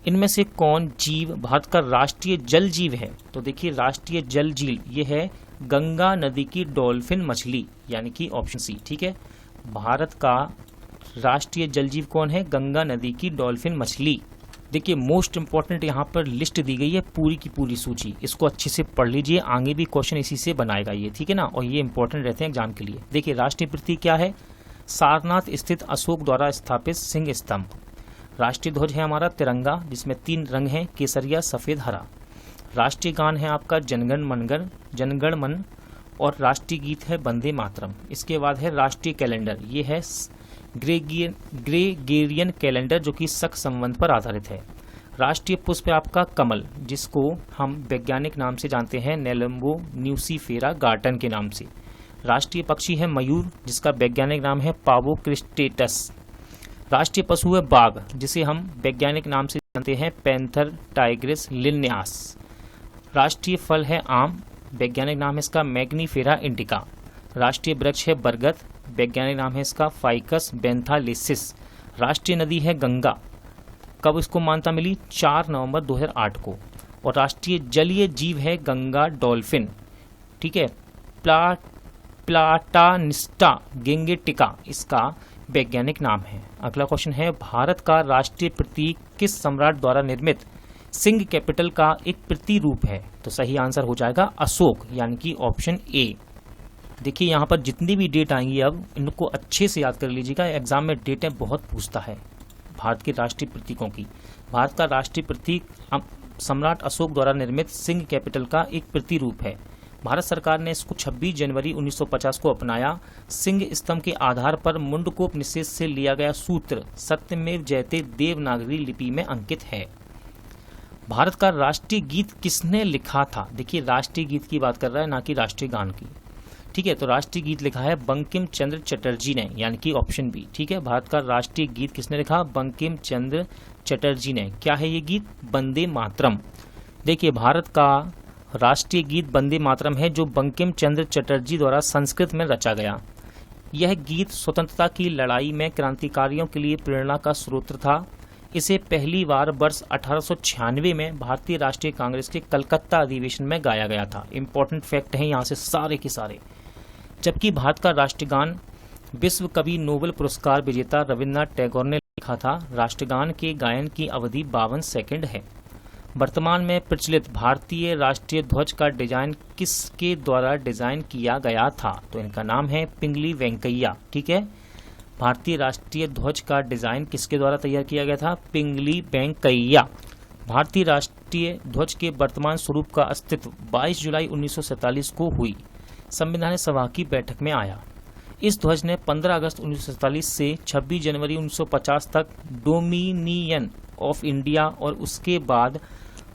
इनमें से कौन जीव भारत का राष्ट्रीय जल जीव है? तो देखिए राष्ट्रीय जल जीव ये है गंगा नदी की डॉल्फिन मछली, यानी कि ऑप्शन सी। ठीक है, भारत का राष्ट्रीय जल जीव कौन है? गंगा नदी की डॉल्फिन मछली। देखिए मोस्ट इंपॉर्टेंट यहाँ पर लिस्ट दी गई है, पूरी की पूरी सूची, इसको अच्छे से पढ़ लीजिए, आगे भी क्वेश्चन इसी से बनाएगा ये, ठीक है ना, और ये इंपॉर्टेंट रहते हैं एग्जाम के लिए। देखिए राष्ट्रीय प्रतीक क्या है? सारनाथ स्थित अशोक द्वारा स्थापित सिंह स्तंभ। राष्ट्रीय ध्वज है हमारा तिरंगा, जिसमें 3 रंग हैं, केसरिया, सफेद, हरा। राष्ट्रीय गान है आपका जनगण मन, और राष्ट्रीय गीत है वंदे मातरम। इसके बाद है राष्ट्रीय कैलेंडर, ये है ग्रेगोरियन कैलेंडर, जो कि शक संवत पर आधारित है। राष्ट्रीय पुष्प है आपका कमल, जिसको हम वैज्ञानिक नाम से जानते हैं नेलम्बो न्यूसीफेरा गार्टन के नाम से। राष्ट्रीय पक्षी है मयूर, जिसका वैज्ञानिक नाम है पावो क्रिस्टेटस। राष्ट्रीय पशु है बाघ, जिसे हम वैज्ञानिक नाम से जानते हैं पैंथर टाइग्रिस लिन्यास। राष्ट्रीय फल है आम, वैज्ञानिक नाम है इसका मैग्नीफेरा इंडिका। राष्ट्रीय वृक्ष है बरगद, वैज्ञानिक नाम है इसका फाइकस बेंथालिसिस। राष्ट्रीय नदी है गंगा, कब इसको मान्यता मिली? 4 नवंबर 2008 को। और राष्ट्रीय जलीय जीव है गंगा डॉल्फिन। ठीक है, प्लाटानिस्टा गेंगेटिका इसका वैज्ञानिक नाम है। अगला क्वेश्चन है, भारत का राष्ट्रीय प्रतीक किस सम्राट द्वारा निर्मित सिंह कैपिटल का एक प्रतिरूप है? तो सही आंसर हो जाएगा अशोक, यानी कि ऑप्शन ए। देखिए यहाँ पर जितनी भी डेट आएंगी अब इनको अच्छे से याद कर लीजिएगा, एग्जाम में डेटें बहुत पूछता है भारत के राष्ट्रीय प्रतीकों की। भारत का राष्ट्रीय प्रतीक सम्राट अशोक द्वारा निर्मित सिंह कैपिटल का एक प्रतिरूप है। भारत सरकार ने इसको 26 जनवरी 1950 को अपनाया। सिंह स्तंभ के आधार पर मुंडकोपनिषद से लिया गया सूत्र सत्यमेव जयते देवनागरी लिपि में अंकित है। भारत का राष्ट्रीय गीत किसने लिखा था? देखिए राष्ट्रीय गीत की बात कर रहा है, ना कि राष्ट्रीय गान की। ठीक है, तो राष्ट्रीय गीत लिखा है बंकिम चंद्र चटर्जी ने, यानी कि ऑप्शन बी। ठीक है, भारत का राष्ट्रीय गीत किसने लिखा? बंकिम चंद्र चटर्जी ने। क्या है ये गीत? वंदे मातरम। देखिए भारत का राष्ट्रीय गीत वंदे मातरम है, जो बंकिम चंद्र चटर्जी द्वारा संस्कृत में रचा गया। यह गीत स्वतंत्रता की लड़ाई में क्रांतिकारियों के लिए प्रेरणा का स्रोत था। इसे पहली बार वर्ष 1896 में भारतीय राष्ट्रीय कांग्रेस के कलकत्ता अधिवेशन में गाया गया था। इंपॉर्टेंट फैक्ट है यहाँ से सारे के सारे। जबकि भारत का राष्ट्रगान विश्व कवि नोबेल पुरस्कार विजेता रविन्द्रनाथ टैगोर ने लिखा था। राष्ट्रगान के गायन की अवधि 52 सेकंड है। वर्तमान में प्रचलित भारतीय राष्ट्रीय ध्वज का डिजाइन किसके द्वारा डिजाइन किया गया था? तो इनका नाम है पिंगली वेंकैया। ठीक है, भारतीय राष्ट्रीय ध्वज का डिजाइन किसके द्वारा तैयार किया गया था? पिंगली वेंकैया। भारतीय राष्ट्रीय ध्वज के वर्तमान स्वरूप का अस्तित्व 22 जुलाई 1947 को हुई संविधान सभा की बैठक में आया। इस ध्वज ने 15 अगस्त 1947 से 26 जनवरी 1950 तक डोमिनियन ऑफ इंडिया और उसके बाद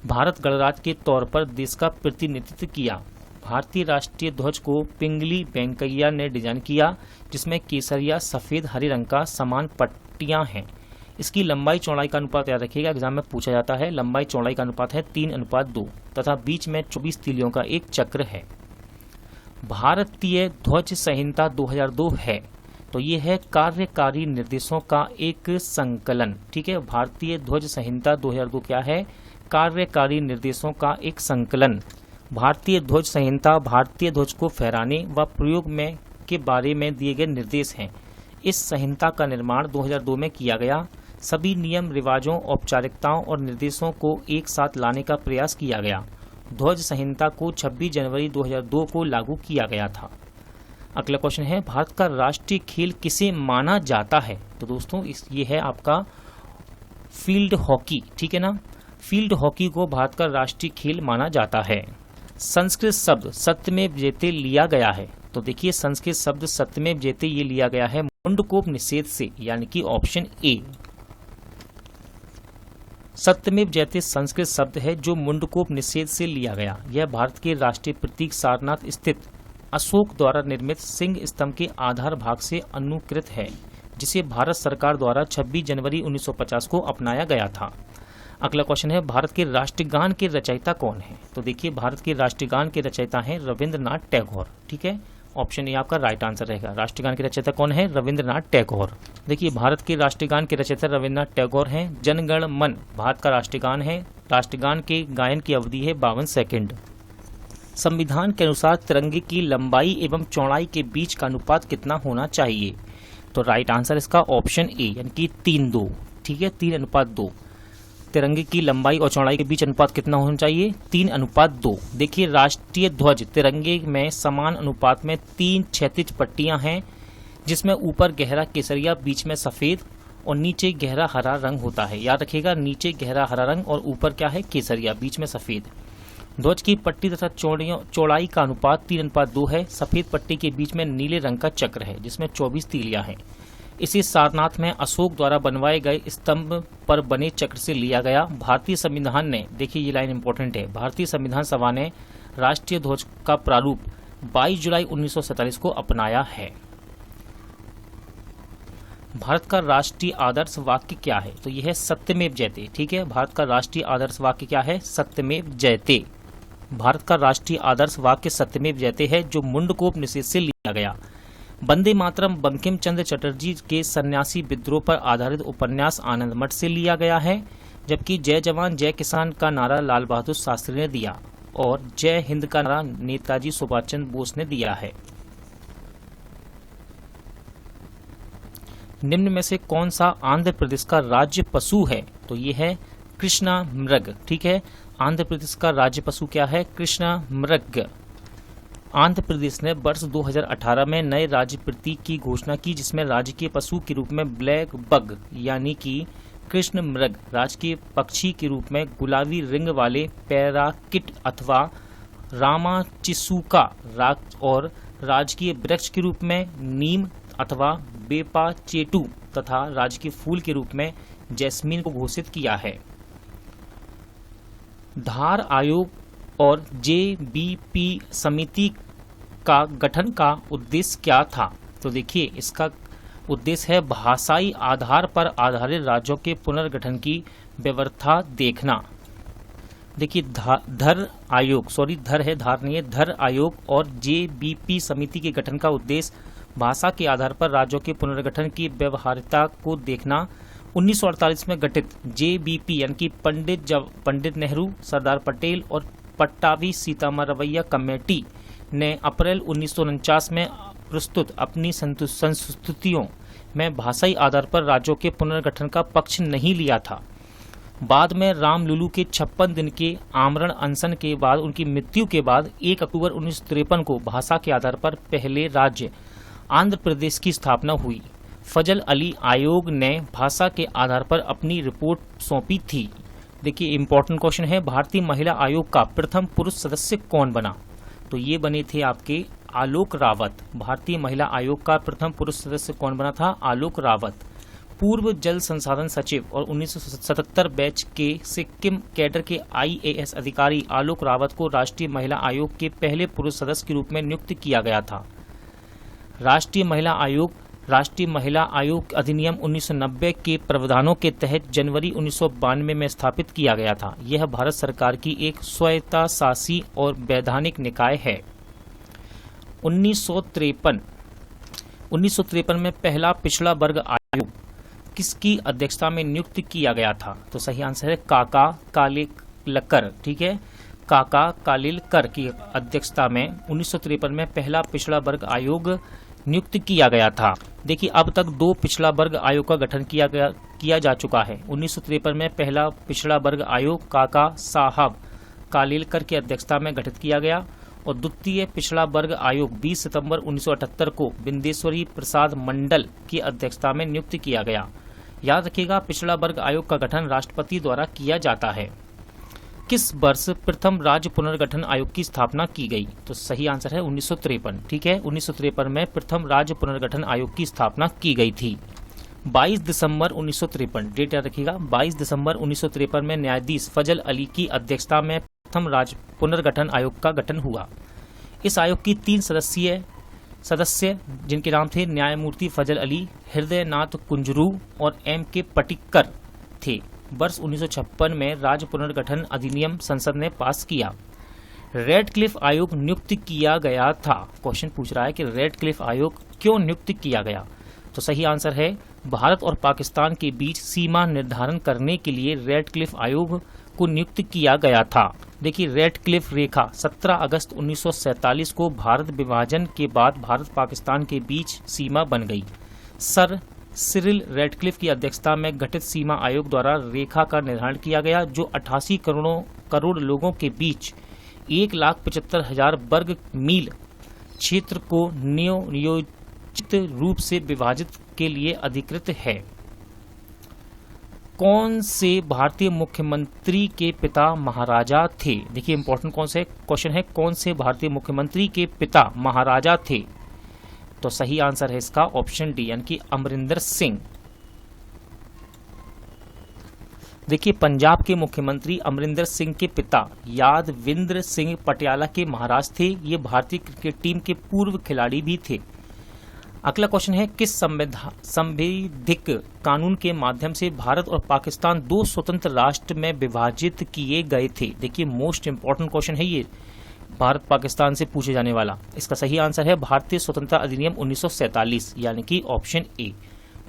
भारत गणराज्य के तौर पर देश का प्रतिनिधित्व किया। भारतीय राष्ट्रीय ध्वज को पिंगली वेंकैया ने डिजाइन किया, जिसमें केसरिया, सफेद, हरे रंग का समान पट्टियां हैं। इसकी लंबाई चौड़ाई का अनुपात याद रखिएगा, एग्जाम में पूछा जाता है। लंबाई चौड़ाई का अनुपात है 3:2 तथा बीच में 24 तीलियों का एक चक्र है। भारतीय ध्वज संहिता 2002 है, तो ये है कार्यकारी निर्देशों का एक संकलन। ठीक है, भारतीय ध्वज संहिता 2002 क्या है? कार्यकारी निर्देशों का एक संकलन। भारतीय ध्वज संहिता भारतीय ध्वज को फहराने व प्रयोग में के बारे में दिए गए निर्देश हैं। इस संहिता का निर्माण 2002 में किया गया। सभी नियम, रिवाजों, औपचारिकताओं और निर्देशों को एक साथ लाने का प्रयास किया गया। ध्वज संहिता को 26 जनवरी 2002 को लागू किया गया था। अगला क्वेश्चन है, भारत का राष्ट्रीय खेल किसे माना जाता है? तो दोस्तों ये है आपका फील्ड हॉकी। ठीक है ना, फील्ड हॉकी को भारत का राष्ट्रीय खेल माना जाता है। संस्कृत शब्द सत्यमेव जयते लिया गया है, तो देखिए संस्कृत शब्द सत्यमेव जयते ये लिया गया है मुंडकोप निषेध से, यानी कि ऑप्शन ए। सत्यमेव जयते संस्कृत शब्द है जो मुंडकोप निषेध से लिया गया। यह भारत के राष्ट्रीय प्रतीक सारनाथ स्थित अशोक द्वारा निर्मित सिंह स्तंभ के आधार भाग से अनुकृत है, जिसे भारत सरकार द्वारा 26 जनवरी 1950 को अपनाया गया था। अगला क्वेश्चन है भारत के राष्ट्रगान के रचयिता कौन है? तो देखिए भारत के राष्ट्रगान के रचयिता हैं रविंद्रनाथ टैगोर। ठीक है, ऑप्शन ए आपका राइट आंसर रहेगा। राष्ट्रगान के रचयिता कौन है? रविंद्रनाथ टैगोर। देखिए भारत के राष्ट्रगान के रचयिता रविंद्रनाथ टैगोर हैं। जन गण मन भारत का राष्ट्रगान है। राष्ट्रगान के गायन की अवधि है 52 सेकंड। संविधान के अनुसार तिरंगे की लंबाई एवं चौड़ाई के बीच का अनुपात कितना होना चाहिए? तो राइट आंसर इसका ऑप्शन ए, यानी कि 3:2। ठीक है, 3:2। तिरंगे की लंबाई और चौड़ाई के बीच अनुपात कितना होना चाहिए? 3:2। देखिए राष्ट्रीय ध्वज तिरंगे में समान अनुपात में 3 क्षैतिज पट्टियां हैं, जिसमें ऊपर गहरा केसरिया, बीच में सफेद और नीचे गहरा हरा रंग होता है। याद रखिएगा, नीचे गहरा हरा रंग और ऊपर क्या है? केसरिया, बीच में सफेद। ध्वज की पट्टी तथा चौड़ाई का अनुपात 3:2 है। सफेद पट्टी के बीच में नीले रंग का चक्र है, जिसमें 24 तीलियां हैं। इसी सारनाथ में अशोक द्वारा बनवाए गए स्तंभ पर बने चक्र से लिया गया। भारतीय संविधान ने, देखिए ये लाइन इंपॉर्टेंट है, भारतीय संविधान सभा ने राष्ट्रीय ध्वज का प्रारूप 22 जुलाई 1947 को अपनाया है। भारत का राष्ट्रीय आदर्श वाक्य क्या है? तो यह है सत्यमेव जयते। ठीक है, भारत का राष्ट्रीय आदर्श वाक्य क्या है? सत्यमेव जयते। भारत का राष्ट्रीय आदर्श वाक्य सत्यमेव जयते है, जो मुंडकोप निषेध से लिया गया। वंदे मातरम बंकिम चंद्र चटर्जी के सन्यासी विद्रोह पर आधारित उपन्यास आनंद मठ से लिया गया है, जबकि जय जवान जय किसान का नारा लाल बहादुर शास्त्री ने दिया और जय हिंद का नारा नेताजी सुभाष चंद्र बोस ने दिया है। निम्न में से कौन सा आंध्र प्रदेश का राज्य पशु है? तो ये है कृष्णा मृग। ठीक है, आंध्र प्रदेश का राज्य पशु क्या है? कृष्णा मृग। आंध्र प्रदेश ने वर्ष 2018 में नए राज्य प्रतीक की घोषणा की, जिसमें राजकीय पशु के रूप में ब्लैक बग यानी कि कृष्ण मृग, राजकीय पक्षी के रूप में गुलाबी रिंग वाले पैराकिट अथवा रामाचिसूका और राजकीय वृक्ष के रूप में नीम अथवा बेपा चेटू तथा राजकीय फूल के रूप में जैस्मीन को घोषित किया है। धार आयोग और जेबीपी समिति का गठन का उद्देश्य क्या था? तो देखिए इसका उद्देश्य है भाषाई आधार पर आधारित राज्यों के पुनर्गठन की व्यवस्था देखना। देखिए धर आयोग और जेबीपी समिति के गठन का उद्देश्य भाषा के आधार पर राज्यों के पुनर्गठन की व्यवहारिकता को देखना। 1948 में गठित जेबीपी यानी कि पंडित नेहरू, सरदार पटेल और पट्टावी सीतामरवैया कमेटी ने अप्रैल 1949 में प्रस्तुत अपनी संस्तुतियों में भाषाई आधार पर राज्यों के पुनर्गठन का पक्ष नहीं लिया था। बाद में रामलुलू के 56 दिन के आमरण अनशन के बाद उनकी मृत्यु के बाद 1 अक्टूबर 1953 को भाषा के आधार पर पहले राज्य आंध्र प्रदेश की स्थापना हुई। फजल अली आयोग ने भाषा के आधार पर अपनी रिपोर्ट सौंपी थी। देखिए इंपॉर्टेंट क्वेश्चन है, भारतीय महिला आयोग का प्रथम पुरुष सदस्य कौन बना? तो ये बने थे आपके आलोक रावत। भारतीय महिला आयोग का प्रथम पुरुष सदस्य कौन बना था? आलोक रावत। पूर्व जल संसाधन सचिव और 1977 बैच के सिक्किम कैडर के IAS अधिकारी आलोक रावत को राष्ट्रीय महिला आयोग के पहले पुरुष सदस्य के रूप में नियुक्त किया गया था। राष्ट्रीय महिला आयोग अधिनियम 1990 के प्रावधानों के तहत जनवरी 1992 में स्थापित किया गया था। यह भारत सरकार की एक स्वायत्तशासी और वैधानिक निकाय है। 1953 में पहला पिछड़ा वर्ग आयोग किसकी अध्यक्षता में नियुक्त किया गया था? तो सही आंसर है काका कालेलकर। ठीक है, काका कालेलकर की अध्यक्षता में 1953 में पहला पिछड़ा वर्ग आयोग नियुक्त किया गया था। देखिए अब तक 2 पिछड़ा वर्ग आयोग का गठन किया जा चुका है। 1953 में पहला पिछड़ा वर्ग आयोग काका साहब कालेलकर की अध्यक्षता में गठित किया गया और द्वितीय पिछड़ा वर्ग आयोग 20 सितंबर 1978 को बिंदेश्वरी प्रसाद मंडल की अध्यक्षता में नियुक्त किया गया। याद रखिएगा पिछड़ा वर्ग आयोग का गठन राष्ट्रपति द्वारा किया जाता है। किस वर्ष प्रथम राज्य पुनर्गठन आयोग की स्थापना की गई? तो सही आंसर है 1953। ठीक है, 1953 में प्रथम राज्य पुनर्गठन आयोग की स्थापना की गई थी। 22 दिसंबर 1953, डेट याद रखिएगा, 22 दिसंबर 1953 में न्यायाधीश फजल अली की अध्यक्षता में प्रथम राज्य पुनर्गठन आयोग का गठन हुआ। इस आयोग की 3 सदस्य जिनके नाम थे न्यायमूर्ति फजल अली, हृदयनाथ कुंजरू और M.K. पटिक्कर थे। वर्ष 1956 में राज्य पुनर्गठन अधिनियम संसद ने पास किया। रेडक्लिफ आयोग नियुक्त किया गया था। क्वेश्चन पूछ रहा है कि रेडक्लिफ आयोग क्यों नियुक्त किया गया? तो सही आंसर है भारत और पाकिस्तान के बीच सीमा निर्धारण करने के लिए रेडक्लिफ आयोग को नियुक्त किया गया था। देखिए, रेडक्लिफ रेखा 17 अगस्त 1947 को भारत विभाजन के बाद भारत पाकिस्तान के बीच सीमा बन गई। सर सिरिल रेडक्लिफ की अध्यक्षता में गठित सीमा आयोग द्वारा रेखा का निर्धारण किया गया, जो 88 करोड़ लोगों के बीच 1,75,000 वर्ग मील क्षेत्र को नियोजित रूप से विभाजित के लिए अधिकृत है। कौन से भारतीय मुख्यमंत्री के पिता महाराजा थे? देखिए, इंपॉर्टेंट कौन से क्वेश्चन है, कौन से भारतीय मुख्यमंत्री के पिता महाराजा थे? तो सही आंसर है इसका ऑप्शन डी, यानी कि अमरिंदर सिंह। देखिए, पंजाब के मुख्यमंत्री अमरिंदर सिंह के पिता यादविंद्र सिंह पटियाला के महाराज थे। ये भारतीय क्रिकेट टीम के पूर्व खिलाड़ी भी थे। अगला क्वेश्चन है, किस संवैधानिक कानून के माध्यम से भारत और पाकिस्तान 2 स्वतंत्र राष्ट्र में विभाजित किए गए थे? देखिए, मोस्ट इंपॉर्टेंट क्वेश्चन है ये, भारत पाकिस्तान से पूछे जाने वाला। इसका सही आंसर है भारतीय स्वतंत्रता अधिनियम 1947, यानी कि ऑप्शन ए।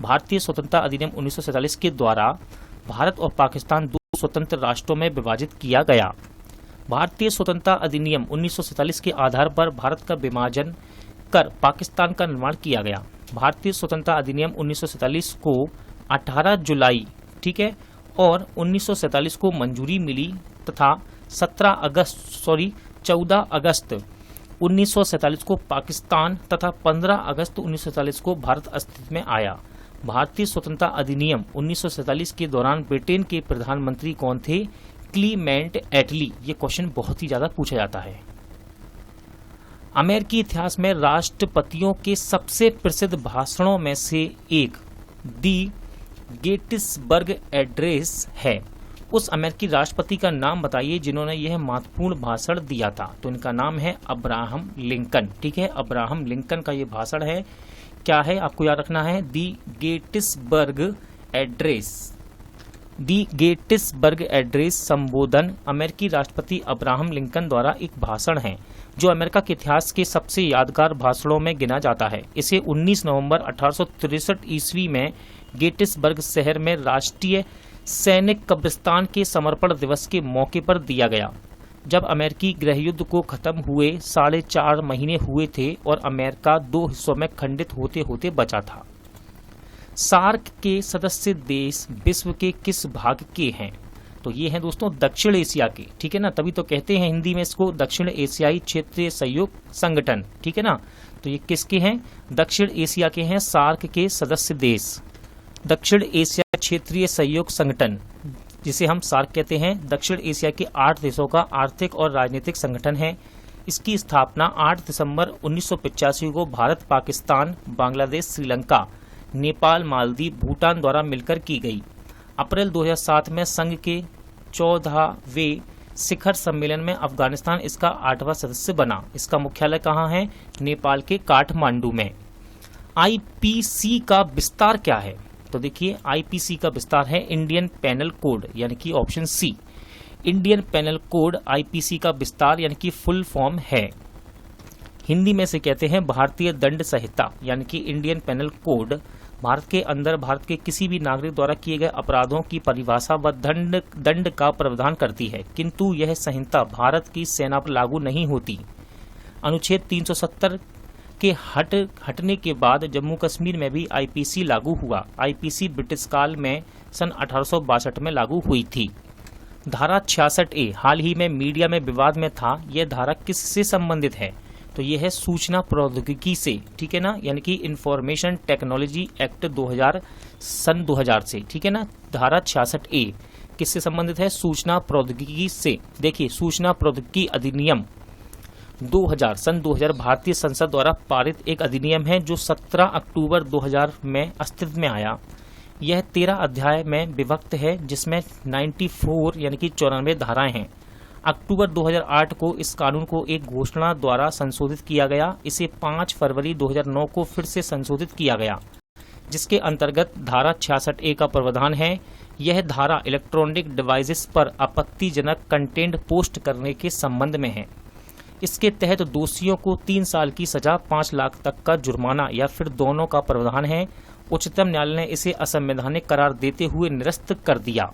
भारतीय स्वतंत्रता अधिनियम 1947 के द्वारा भारत और पाकिस्तान 2 स्वतंत्र राष्ट्रों में विभाजित किया गया। भारतीय स्वतंत्रता अधिनियम 1947 के आधार पर भारत का विभाजन कर पाकिस्तान का निर्माण किया गया। भारतीय स्वतंत्रता अधिनियम 1947 को 18 जुलाई, ठीक है, और 1947 को मंजूरी मिली तथा 14 अगस्त 1947 को पाकिस्तान तथा 15 अगस्त 1947 को भारत अस्तित्व में आया। भारतीय स्वतंत्रता अधिनियम 1947 के दौरान ब्रिटेन के प्रधानमंत्री कौन थे? क्लीमेंट एटली। ये क्वेश्चन बहुत ही ज्यादा पूछा जाता है। अमेरिकी इतिहास में राष्ट्रपतियों के सबसे प्रसिद्ध भाषणों में से एक दी गेटिसबर्ग एड्रेस है। उस अमेरिकी राष्ट्रपति का नाम बताइए जिन्होंने यह महत्वपूर्ण भाषण दिया था। तो इनका नाम है अब्राहम लिंकन। ठीक है, अब्राहम लिंकन का ये भाषण है। क्या है, आपको याद रखना है, दी गेटिसबर्ग एड्रेस। दी गेटिसबर्ग एड्रेस संबोधन अमेरिकी राष्ट्रपति अब्राहम लिंकन द्वारा एक भाषण है जो अमेरिका के इतिहास के सबसे यादगार भाषणों में गिना जाता है। इसे 19 नवंबर 1863 ईस्वी में गेटिसबर्ग शहर में राष्ट्रीय सैनिक कब्रिस्तान के समर्पण दिवस के मौके पर दिया गया, जब अमेरिकी गृहयुद्ध को खत्म हुए 4.5 महीने हुए थे और अमेरिका 2 हिस्सों में खंडित होते होते बचा था। सार्क के सदस्य देश विश्व के किस भाग के हैं? तो ये हैं दोस्तों दक्षिण एशिया के। ठीक है ना, तभी तो कहते हैं हिंदी में इसको दक्षिण एशियाई क्षेत्रीय सहयोग संगठन। ठीक है ना, तो ये किसके हैं? दक्षिण एशिया के हैं सार्क के सदस्य देश। दक्षिण एशिया क्षेत्रीय सहयोग संगठन, जिसे हम सार्क कहते हैं, दक्षिण एशिया के 8 देशों का आर्थिक और राजनीतिक संगठन है। इसकी स्थापना 8 दिसंबर 1985 को भारत, पाकिस्तान, बांग्लादेश, श्रीलंका, नेपाल, मालदीव, भूटान द्वारा मिलकर की गई। अप्रैल 2007 में संघ के 14वें शिखर सम्मेलन में अफगानिस्तान इसका 8वां सदस्य बना। इसका मुख्यालय कहाँ है? नेपाल के काठमांडू में। आईपीसी का विस्तार क्या है? तो देखिए, आईपीसी का विस्तार है इंडियन पेनल कोड, यानी कि option c. Indian penal code IPC का विस्तार यानी कि फुल फॉर्म है। हिंदी में से कहते हैं भारतीय दंड संहिता, यानी कि इंडियन पेनल कोड भारत के अंदर भारत के किसी भी नागरिक द्वारा किए गए अपराधों की परिभाषा व दंड का प्रावधान करती है, किंतु यह संहिता भारत की सेना पर लागू नहीं होती। अनुच्छेद 370 के हटने के बाद जम्मू कश्मीर में भी आईपीसी लागू हुआ। आईपीसी ब्रिटिश काल में सन 1862 में लागू हुई थी। धारा 66A हाल ही में मीडिया में विवाद में था। यह धारा किससे संबंधित है? तो यह है सूचना प्रौद्योगिकी से। ठीक है ना, यानी कि इंफॉर्मेशन टेक्नोलॉजी एक्ट 2000 सन 2000 से। ठीक है ना, धारा 66A किससे संबंधित है? सूचना प्रौद्योगिकी से। देखिए, सूचना प्रौद्योगिकी अधिनियम 2000 सन 2000 भारतीय संसद द्वारा पारित एक अधिनियम है जो 17 अक्टूबर 2000 में अस्तित्व में आया। यह 13 अध्याय में विभक्त है जिसमें 94 यानी कि 94 धाराएं हैं। अक्टूबर 2008 को इस कानून को एक घोषणा द्वारा संशोधित किया गया। इसे 5 फरवरी 2009 को फिर से संशोधित किया गया, जिसके अंतर्गत धारा 66A का प्रावधान है। यह धारा इलेक्ट्रॉनिक डिवाइसेस पर आपत्तिजनक कंटेंट पोस्ट करने के संबंध में है। इसके तहत दोषियों को 3 साल की सजा, 5 लाख तक का जुर्माना या फिर दोनों का प्रावधान है। उच्चतम न्यायालय ने इसे असंवैधानिक करार देते हुए निरस्त कर दिया।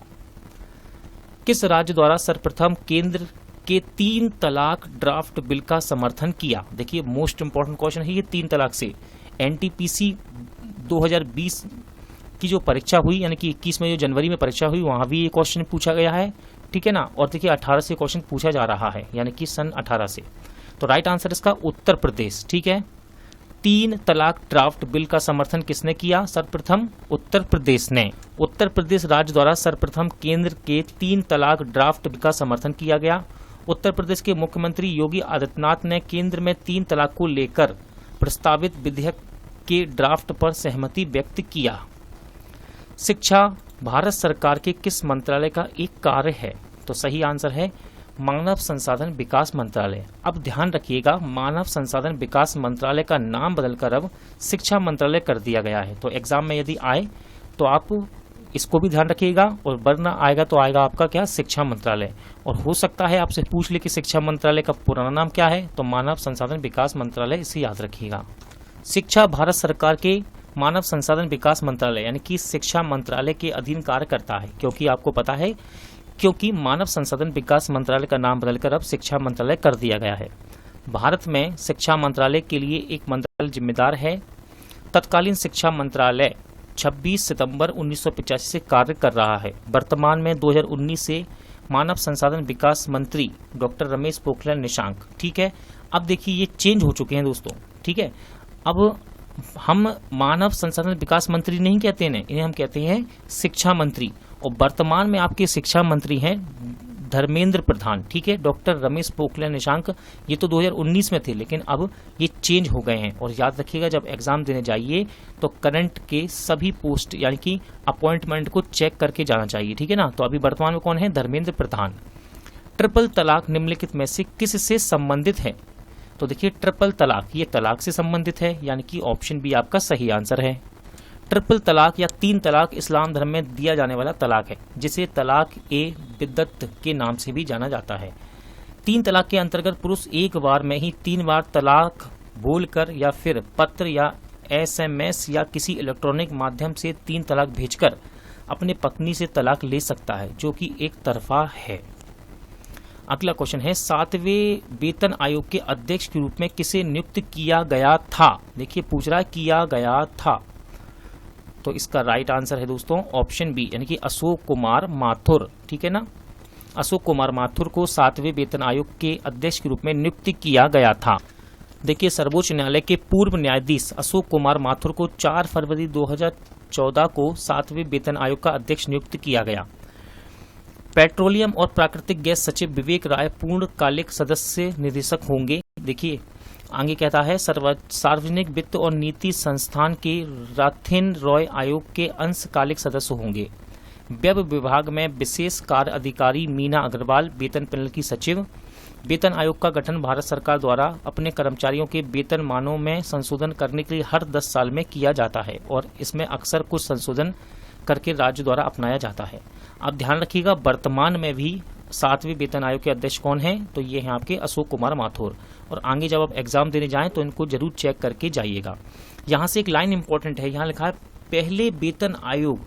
किस राज्य द्वारा सर्वप्रथम केंद्र के 3 तलाक ड्राफ्ट बिल का समर्थन किया? देखिए, मोस्ट इंपॉर्टेंट क्वेश्चन है ये 3 तलाक से। एनटीपीसी 2020 की जो परीक्षा हुई, यानी कि 21 में जो जनवरी में परीक्षा हुई, वहां भी ये क्वेश्चन पूछा गया है, ठीक है ना। और देखिए 18 से क्वेश्चन पूछा जा रहा है, यानी कि सन 18 से। तो राइट आंसर इसका उत्तर प्रदेश, ठीक है। 3 तलाक ड्राफ्ट बिल का समर्थन किसने किया? सर्वप्रथम उत्तर प्रदेश ने। उत्तर प्रदेश राज्य द्वारा सर्वप्रथम केंद्र के 3 तलाक ड्राफ्ट बिल का समर्थन किया गया। उत्तर प्रदेश के मुख्यमंत्री योगी आदित्यनाथ ने केंद्र में 3 तलाक को लेकर प्रस्तावित विधेयक के ड्राफ्ट पर सहमति व्यक्त किया। शिक्षा भारत सरकार के किस मंत्रालय का एक कार्य है? तो सही आंसर है मानव संसाधन विकास मंत्रालय। अब ध्यान रखिएगा, मानव संसाधन विकास मंत्रालय का नाम बदलकर अब शिक्षा मंत्रालय कर दिया गया है। तो एग्जाम में यदि आए तो आप इसको भी ध्यान रखिएगा, और वरना आएगा तो आएगा आपका क्या? शिक्षा मंत्रालय। और हो सकता है आपसे पूछ ले कि शिक्षा मंत्रालय का पुराना नाम क्या है, तो मानव संसाधन विकास मंत्रालय, इसे याद रखिएगा। शिक्षा भारत सरकार के मानव संसाधन विकास मंत्रालय यानी कि शिक्षा मंत्रालय के अधीन कार्य करता है, क्योंकि आपको पता है, क्योंकि मानव संसाधन विकास मंत्रालय का नाम बदलकर अब शिक्षा मंत्रालय कर दिया गया है। भारत में शिक्षा मंत्रालय के लिए एक मंत्रालय जिम्मेदार है। तत्कालीन शिक्षा मंत्रालय 26 सितंबर 1985 से कार्य कर रहा है। वर्तमान में 2019 से मानव संसाधन विकास मंत्री डॉक्टर रमेश पोखरियाल निशंक, ठीक है। अब देखिए ये चेंज हो चुके हैं दोस्तों, ठीक है। अब हम मानव संसाधन विकास मंत्री नहीं कहते हैं इन्हें, हम कहते हैं शिक्षा मंत्री। और वर्तमान में आपके शिक्षा मंत्री हैं धर्मेंद्र प्रधान, ठीक है। डॉक्टर रमेश पोखरियाल निशंक ये तो 2019 में थे, लेकिन अब ये चेंज हो गए हैं। और याद रखिएगा, जब एग्जाम देने जाइए तो करंट के सभी पोस्ट यानी कि अपॉइंटमेंट को चेक करके जाना चाहिए, ठीक है ना। तो अभी वर्तमान में कौन है? धर्मेंद्र प्रधान। ट्रिपल तलाक निम्नलिखित में से किससे संबंधित है? तो देखिए ट्रिपल तलाक ये तलाक से संबंधित है, यानी कि ऑप्शन बी आपका सही आंसर है। ट्रिपल तलाक या 3 तलाक इस्लाम धर्म में दिया जाने वाला तलाक है, जिसे तलाक ए बिद्दत के नाम से भी जाना जाता है। 3 तलाक के अंतर्गत पुरुष एक बार में ही 3 बार तलाक बोलकर या फिर पत्र या SMS या किसी इलेक्ट्रॉनिक माध्यम से 3 तलाक भेजकर अपने पत्नी से तलाक ले सकता है, जो कि एक तरफा है। अगला क्वेश्चन है 7वें वेतन आयोग के अध्यक्ष के रूप में किसे नियुक्त किया गया था? देखिए पूछ रहा है किया गया था, तो इसका राइट आंसर है दोस्तों ऑप्शन बी, यानी कि अशोक कुमार माथुर, ठीक है ना। अशोक कुमार माथुर को 7वें वेतन आयोग के अध्यक्ष के रूप में नियुक्त किया गया था। देखिए सर्वोच्च न्यायालय के पूर्व न्यायाधीश अशोक कुमार माथुर को 4 फरवरी 2014 को 7वें वेतन आयोग का अध्यक्ष नियुक्त किया गया। पेट्रोलियम और प्राकृतिक गैस सचिव विवेक राय पूर्णकालिक सदस्य निदेशक होंगे। देखिए आगे कहता है सार्वजनिक वित्त और नीति संस्थान के राथिन रॉय आयोग के अंशकालिक सदस्य होंगे। व्यय विभाग में विशेष कार्य अधिकारी मीना अग्रवाल वेतन पैनल की सचिव। वेतन आयोग का गठन भारत सरकार द्वारा अपने कर्मचारियों के वेतन मानों में संशोधन करने के लिए हर 10 साल में किया जाता है और इसमें अक्सर कुछ संशोधन करके राज्य द्वारा अपनाया जाता है। आप ध्यान रखिएगा वर्तमान में भी 7वें वेतन आयोग के अध्यक्ष कौन हैं? तो ये हैं आपके अशोक कुमार माथुर। और आगे जब आप एग्जाम देने जाएं तो इनको जरूर चेक करके जाइएगा। यहाँ से एक लाइन इंपॉर्टेंट है, यहाँ लिखा है पहले वेतन आयोग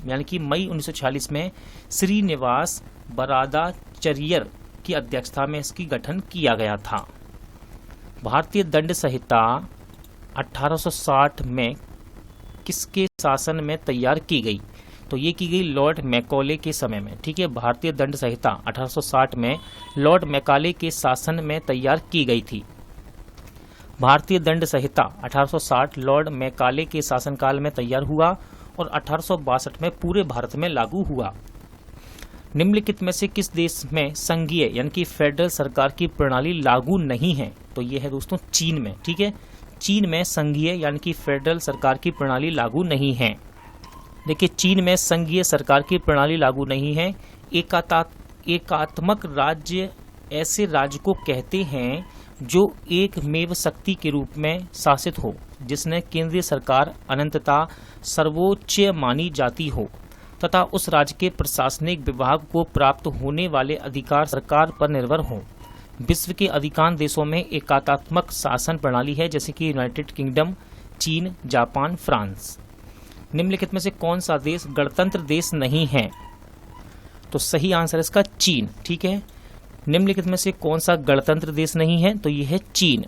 यानी कि मई 1946 में श्रीनिवास बरादाचरियर की अध्यक्षता में इसकी गठन किया गया था। भारतीय दंड संहिता 1860 में किसके शासन में तैयार की गई? तो ये की गई लॉर्ड मैकॉले के समय में, ठीक है। भारतीय दंड संहिता 1860 में लॉर्ड मैकाले के शासन में तैयार की गई थी। भारतीय दंड संहिता 1860 लॉर्ड मैकाले के शासनकाल में तैयार हुआ और 1862 में पूरे भारत में लागू हुआ। निम्नलिखित में से किस देश में संघीय यानी कि फेडरल सरकार की प्रणाली लागू नहीं है? तो ये है दोस्तों चीन में। ठीक है, चीन में संघीय यानी कि फेडरल सरकार की प्रणाली लागू नहीं है। देखिए, चीन में संघीय सरकार की प्रणाली लागू नहीं है। एकात्मक राज्य ऐसे राज्य को कहते हैं जो एकमेव शक्ति के रूप में शासित हो, जिसने केंद्रीय सरकार अनंतता सर्वोच्च मानी जाती हो तथा उस राज्य के प्रशासनिक विभाग को प्राप्त होने वाले अधिकार सरकार पर निर्भर हो। विश्व के अधिकांश देशों में एकात्मक शासन प्रणाली है, जैसे कि यूनाइटेड किंगडम, चीन, जापान, फ्रांस। निम्नलिखित में से कौन सा देश गणतंत्र देश नहीं है? तो सही आंसर है इसका चीन। ठीक है, निम्नलिखित में से कौन सा गणतंत्र देश नहीं है? तो यह है चीन।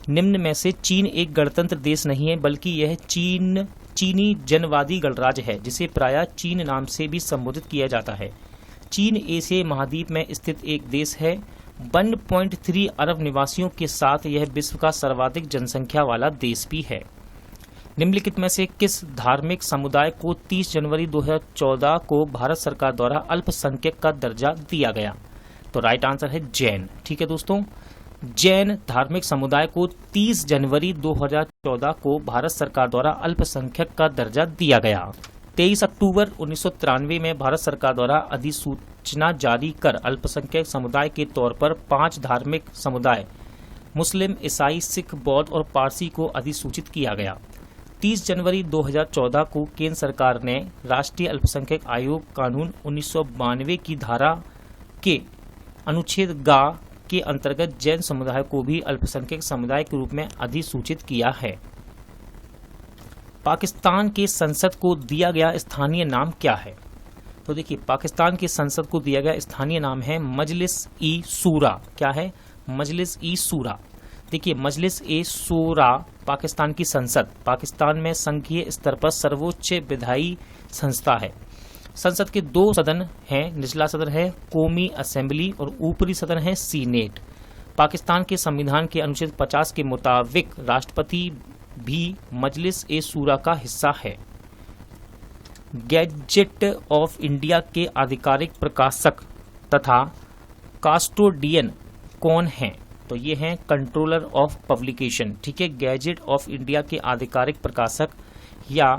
निम्न में से चीन एक गणतंत्र देश नहीं है, बल्कि यह चीनी जनवादी गणराज्य है, जिसे प्रायः चीन नाम से भी संबोधित किया जाता है। चीन एशियाई महाद्वीप में स्थित एक देश है। 1.3 अरब निवासियों के साथ यह विश्व का सर्वाधिक जनसंख्या वाला देश भी है। निम्नलिखित में से किस धार्मिक समुदाय को 30 जनवरी 2014 को भारत सरकार द्वारा अल्पसंख्यक का दर्जा दिया गया? तो राइट आंसर है जैन। ठीक है दोस्तों, जैन धार्मिक समुदाय को 30 जनवरी 2014 को भारत सरकार द्वारा अल्पसंख्यक का दर्जा दिया गया। 23 अक्टूबर 1993 में भारत सरकार द्वारा अधिसूचना जारी कर अल्पसंख्यक समुदाय के तौर पर 5 धार्मिक समुदाय मुस्लिम, ईसाई, सिख, बौद्ध और पारसी को अधिसूचित किया गया। 30 जनवरी 2014 को केंद्र सरकार ने राष्ट्रीय अल्पसंख्यक आयोग कानून 1992 की धारा के अनुच्छेद गा के अंतर्गत जैन समुदाय को भी अल्पसंख्यक समुदाय के रूप में अधिसूचित किया है। पाकिस्तान की संसद को दिया गया स्थानीय नाम क्या है? तो देखिए, पाकिस्तान की संसद को दिया गया स्थानीय नाम है मजलिस ई शूरा। क्या है? मजलिस ई शूरा। देखिए, मजलिस ए शूरा पाकिस्तान की संसद पाकिस्तान में संघीय स्तर पर सर्वोच्च विधायी संस्था है। संसद के 2 सदन हैं। निचला सदन है कौमी असेंबली और ऊपरी सदन है सीनेट। पाकिस्तान के संविधान के अनुच्छेद 50 के मुताबिक राष्ट्रपति भी मजलिस ए शूरा का हिस्सा है। गैजेट ऑफ इंडिया के आधिकारिक प्रकाशक तथा कास्टोडियन कौन हैं? तो ये हैं कंट्रोलर ऑफ पब्लिकेशन। ठीक है, गैजेट ऑफ इंडिया के आधिकारिक प्रकाशक या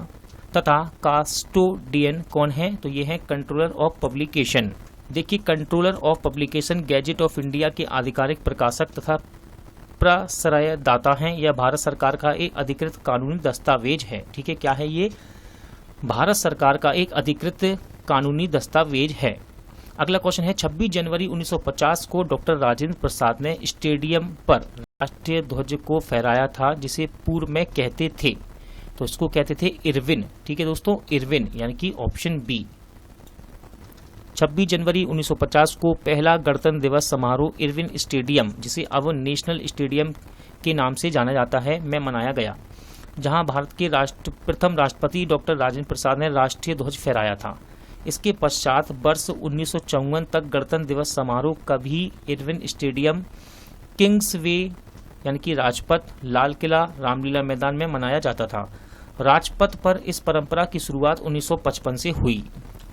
तथा कास्टोडियन कौन है? तो ये है कंट्रोलर ऑफ पब्लिकेशन। देखिए, controller of publication gadget of India के आधिकारिक प्रकाशक तथा प्रश्रयदाता हैं। यह भारत सरकार का एक अधिकृत कानूनी दस्तावेज है। ठीक है, क्या है ये? भारत सरकार का एक अधिकृत कानूनी दस्तावेज है। अगला क्वेश्चन है 26 जनवरी 1950 को डॉक्टर राजेंद्र प्रसाद ने स्टेडियम पर राष्ट्रीय ध्वज को फहराया था, जिसे पूर्व में कहते थे। तो इसको कहते थे इरविन। ठीक है दोस्तों, इरविन यानी कि ऑप्शन बी। 26 जनवरी 1950 को पहला गणतंत्र दिवस समारोह इरविन स्टेडियम, जिसे अब नेशनल स्टेडियम के नाम से जाना जाता है, में मनाया गया, जहां भारत के प्रथम राष्ट्रपति डॉक्टर राजेंद्र प्रसाद ने राष्ट्रीय ध्वज फहराया था। इसके पश्चात वर्ष 1954 तक गणतंत्र दिवस समारोह कभी इरविन स्टेडियम, किंग्सवे यानी कि राजपथ, लाल किला, रामलीला मैदान में मनाया जाता था। राजपथ पर इस परंपरा की शुरुआत 1955 से हुई।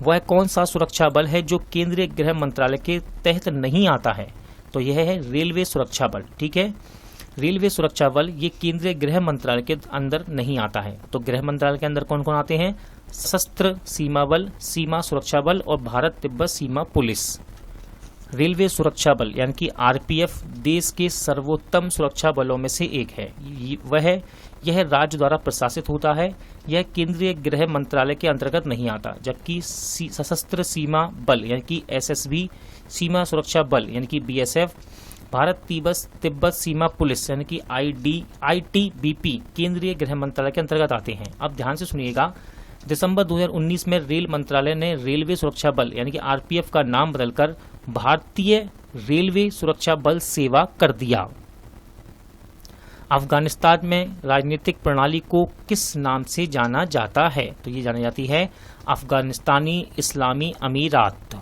वह कौन सा सुरक्षा बल है जो केंद्रीय गृह मंत्रालय के तहत नहीं आता है? तो यह है रेलवे सुरक्षा बल। ठीक है, रेलवे सुरक्षा बल ये केंद्रीय गृह मंत्रालय के अंदर नहीं आता है। तो गृह मंत्रालय के अंदर कौन कौन आते हैं? सशस्त्र सीमा बल, सीमा सुरक्षा बल और भारत तिब्बत सीमा पुलिस। रेलवे सुरक्षा बल यानी कि आरपीएफ देश के सर्वोत्तम सुरक्षा बलों में से एक है। यह राज्य द्वारा प्रशासित होता है। यह केंद्रीय गृह मंत्रालय के अंतर्गत नहीं आता। जबकि सशस्त्र सीमा बल यानी कि एसएसबी, सीमा सुरक्षा बल यानी कि बीएसएफ, भारत तिब्बत सीमा पुलिस यानी कि आईटीबीपी केंद्रीय गृह मंत्रालय के अंतर्गत आते हैं। अब ध्यान से सुनिएगा, दिसंबर 2019 में रेल मंत्रालय ने रेलवे सुरक्षा बल यानी कि आरपीएफ का नाम बदलकर भारतीय रेलवे सुरक्षा बल सेवा कर दिया। अफगानिस्तान में राजनीतिक प्रणाली को किस नाम से जाना जाता है? तो ये जानी जाती है अफगानिस्तानी इस्लामी अमीरात।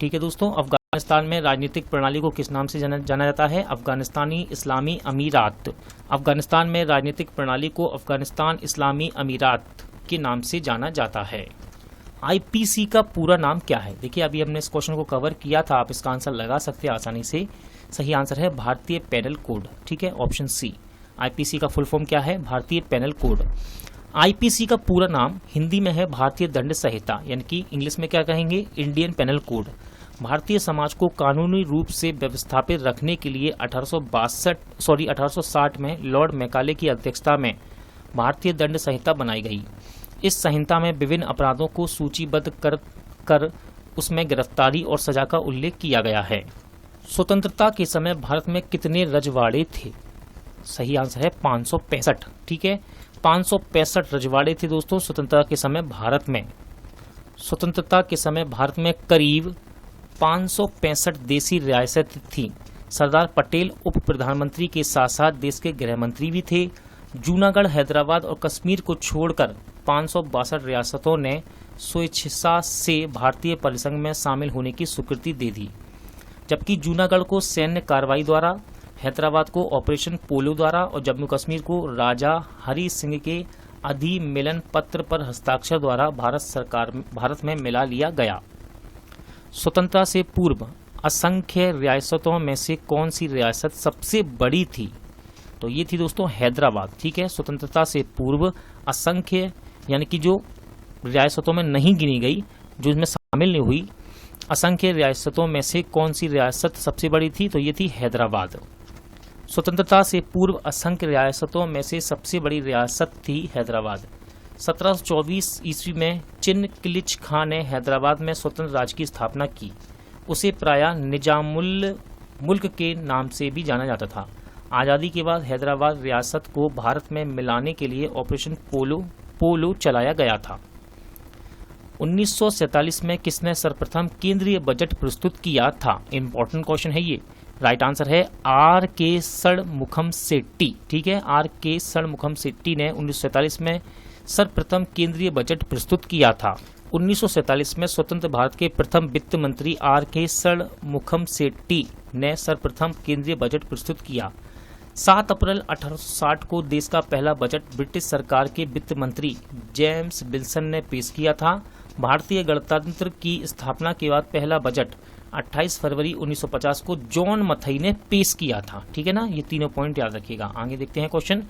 ठीक है दोस्तों, अफगानिस्तान में राजनीतिक प्रणाली को किस नाम से जाना जाता है? अफगानिस्तानी इस्लामी अमीरात। अफगानिस्तान में राजनीतिक प्रणाली को अफगानिस्तान इस्लामी अमीरात के नाम से जाना जाता है। आईपीसी का पूरा नाम क्या है? देखिए अभी हमने इस क्वेश्चन को कवर किया था, आप इसका आंसर लगा सकते हैं आसानी से। सही आंसर है भारतीय पेनल कोड, ठीक है, ऑप्शन सी। आईपीसी का फुल फॉर्म क्या है? भारतीय पेनल कोड। आईपीसी का पूरा नाम हिंदी में है भारतीय दंड संहिता, यानी कि इंग्लिश में क्या कहेंगे? Indian penal code. भारतीय समाज को कानूनी रूप से व्यवस्थापित रखने के लिए 1860 में लॉर्ड मैकाले की अध्यक्षता में भारतीय दंड संहिता बनाई गई। इस संहिता में विभिन्न अपराधों को सूचीबद्ध कर उसमें गिरफ्तारी और सजा का उल्लेख किया गया है। स्वतंत्रता के समय भारत में कितने रजवाड़े थे? सही आंसर है 565, ठीक है, 565 रजवाड़े थे दोस्तों स्वतंत्रता के समय भारत में। स्वतंत्रता के समय भारत में करीब 565 देसी रियासत थी। सरदार पटेल उप प्रधानमंत्री के साथ साथ देश के गृह मंत्री भी थे। जूनागढ़, हैदराबाद और कश्मीर को छोड़कर 562 रियासतों ने स्वेच्छा से भारतीय परिसंघ में शामिल होने की स्वीकृति दे दी, जबकि जूनागढ़ को सैन्य कार्रवाई द्वारा, हैदराबाद को ऑपरेशन पोलो द्वारा और जम्मू कश्मीर को राजा हरि सिंह के अधिमिलन पत्र पर हस्ताक्षर द्वारा भारत में मिला लिया गया। स्वतंत्रता से पूर्व असंख्य रियासतों में से कौन सी रियासत सबसे बड़ी थी? तो ये थी दोस्तों हैदराबाद, ठीक है। स्वतंत्रता से पूर्व असंख्य यानी कि जो रियासतों में नहीं गिनी गई, जो इसमें शामिल नहीं हुई, असंख्य रियासतों में से कौन सी रियासत सबसे बड़ी थी? तो ये थी हैदराबाद। स्वतंत्रता से पूर्व असंख्य रियासतों में से सबसे बड़ी रियासत थी हैदराबाद। 1724 ईस्वी में चिन किलिच खां ने हैदराबाद में स्वतंत्र राज्य की स्थापना की। उसे प्रायः निजामुल मुल्क के नाम से भी जाना जाता था। आज़ादी के बाद हैदराबाद रियासत को भारत में मिलाने के लिए ऑपरेशन पोलो चलाया गया था। 1947 में किसने सर्वप्रथम केंद्रीय बजट प्रस्तुत किया था? इंपॉर्टेंट क्वेश्चन है ये। राइट आंसर है आर के षणमुखम सेट्टी, ठीक है। आर के षणमुखम सेट्टी ने 1947 में सर्वप्रथम केंद्रीय बजट प्रस्तुत किया था। 1947 में स्वतंत्र भारत के प्रथम वित्त मंत्री आर के षणमुखम सेट्टी ने सर्वप्रथम केंद्रीय बजट प्रस्तुत किया। 7 अप्रैल 1860 को देश का पहला बजट ब्रिटिश सरकार के वित्त मंत्री जेम्स विल्सन ने पेश किया था। भारतीय गणतंत्र की स्थापना के बाद पहला बजट 28 फरवरी 1950 को जॉन मथई ने पेश किया था, ठीक है ना। ये तीनों पॉइंट याद रखिएगा। आगे देखते हैं क्वेश्चन।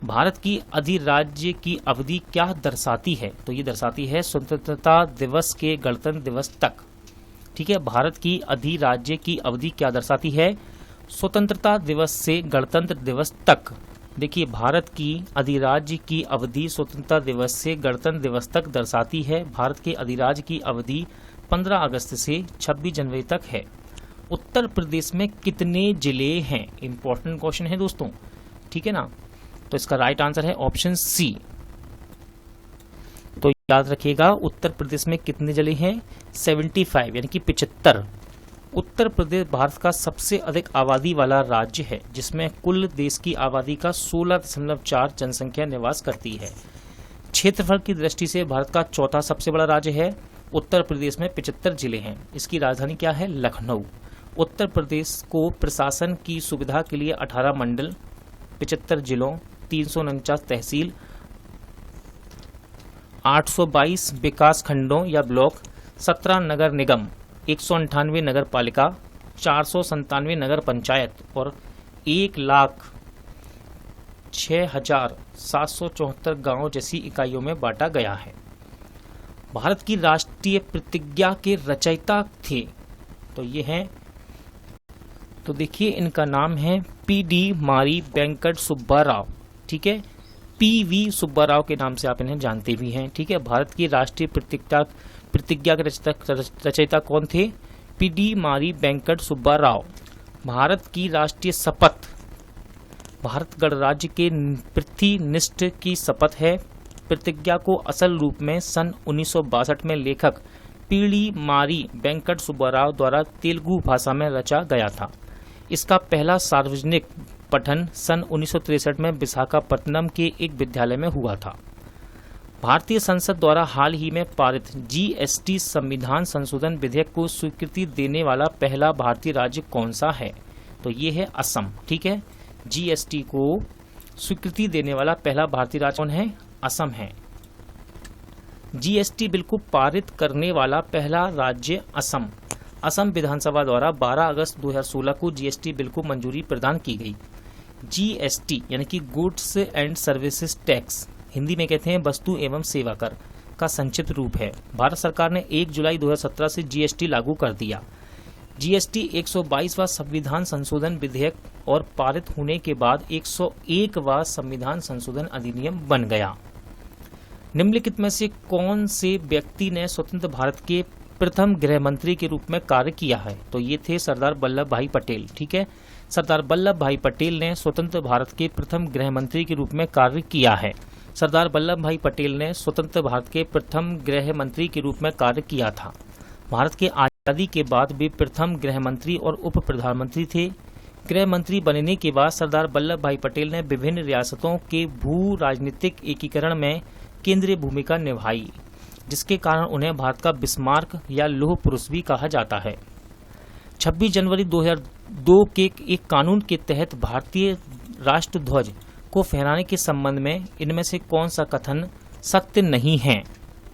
भारत की अधिराज्य की अवधि क्या दर्शाती है? तो ये दर्शाती है स्वतंत्रता दिवस के गणतंत्र दिवस तक, ठीक है। भारत की अधिराज्य की अवधि क्या दर्शाती है? स्वतंत्रता दिवस से गणतंत्र दिवस तक। देखिए भारत की अधिराज्य की अवधि स्वतंत्रता दिवस से गणतंत्र दिवस तक दर्शाती है। भारत के अधिराज्य की अवधि 15 अगस्त से 26 जनवरी तक है। उत्तर प्रदेश में कितने जिले हैं? इंपॉर्टेंट क्वेश्चन है दोस्तों, ठीक है ना। तो इसका राइट आंसर है ऑप्शन सी। तो याद रखिएगा उत्तर प्रदेश में कितने जिले हैं? 75 यानी कि 75। उत्तर प्रदेश भारत का सबसे अधिक आबादी वाला राज्य है, जिसमें कुल देश की आबादी का 16.4 जनसंख्या निवास करती है। क्षेत्रफल की दृष्टि से भारत का चौथा सबसे बड़ा राज्य है। उत्तर प्रदेश में 75 जिले हैं। इसकी राजधानी क्या है? लखनऊ। उत्तर प्रदेश को प्रशासन की सुविधा के लिए 18 मंडल, 75 जिलों, 349 तहसील, 822 विकास खंडों या ब्लॉक, 17 नगर निगम, 198 नगर पालिका, 497 नगर पंचायत और 1,06,774 गांव जैसी इकाइयों में बांटा गया है। भारत की राष्ट्रीय प्रतिज्ञा के रचयिता थे, तो ये हैं, तो देखिए इनका नाम है पी.डी. मारी वेंकट सुब्बा राव, ठीक है। पी.वी. सुब्बा राव के नाम से आप इन्हें जानते भी हैं, ठीक है। भारत की राष्ट्रीय प्रतिज्ञा के रचयिता कौन थे? पी.डी. मारी वेंकट सुब्बा राव। भारत की राष्ट्रीय शपथ भारत गणराज्य के पृथ्वीनिष्ठ की शपथ है। प्रतिज्ञा को असल रूप में सन 1962 में लेखक पी.डी. मारी वेंकट सुब्बा राव द्वारा तेलुगु भाषा में रचा गया था। इसका पहला सार्वजनिक पठन सन 1963 में विशाखापट्टनम के एक विद्यालय में हुआ था। भारतीय संसद द्वारा हाल ही में पारित जीएसटी संविधान संशोधन विधेयक को स्वीकृति देने वाला पहला भारतीय राज्य कौन सा है? तो ये है असम, ठीक है। जीएसटी को स्वीकृति देने वाला पहला भारतीय राज्य कौन है? असम है। जीएसटी बिल को पारित करने वाला पहला राज्य असम। असम विधानसभा द्वारा 12 अगस्त 2016 को जीएसटी बिल को मंजूरी प्रदान की गई। जीएसटी यानी कि goods and services tax, Hindi में कहते हैं वस्तु एवं सेवा कर, का संक्षिप्त रूप है। भारत सरकार ने 1 जुलाई 2017 से जीएसटी लागू कर दिया। जीएसटी 122वां संविधान संशोधन विधेयक और पारित होने के बाद 101वां संविधान संशोधन अधिनियम बन गया। निम्नलिखित में से कौन से व्यक्ति ने स्वतंत्र भारत के प्रथम गृह मंत्री के रूप में कार्य किया है? तो ये थे सरदार वल्लभ भाई पटेल। ठीक है, सरदार वल्लभ भाई पटेल ने स्वतंत्र भारत के प्रथम गृह मंत्री के रूप में कार्य किया है। सरदार वल्लभ भाई पटेल ने स्वतंत्र भारत के प्रथम गृह मंत्री के रूप में कार्य किया था। भारत के आजादी के बाद वे प्रथम गृह मंत्री और उप प्रधानमंत्री थे। गृह मंत्री बनने के बाद सरदार वल्लभ भाई पटेल ने विभिन्न रियासतों के भू राजनीतिक एकीकरण में केंद्रीय भूमिका निभाई, जिसके कारण उन्हें भारत का बिस्मार्क या लौह पुरुष भी कहा जाता है। 26 जनवरी 2002 के एक कानून के तहत भारतीय राष्ट्र ध्वज को फहराने के संबंध में इनमें से कौन सा कथन सत्य नहीं है?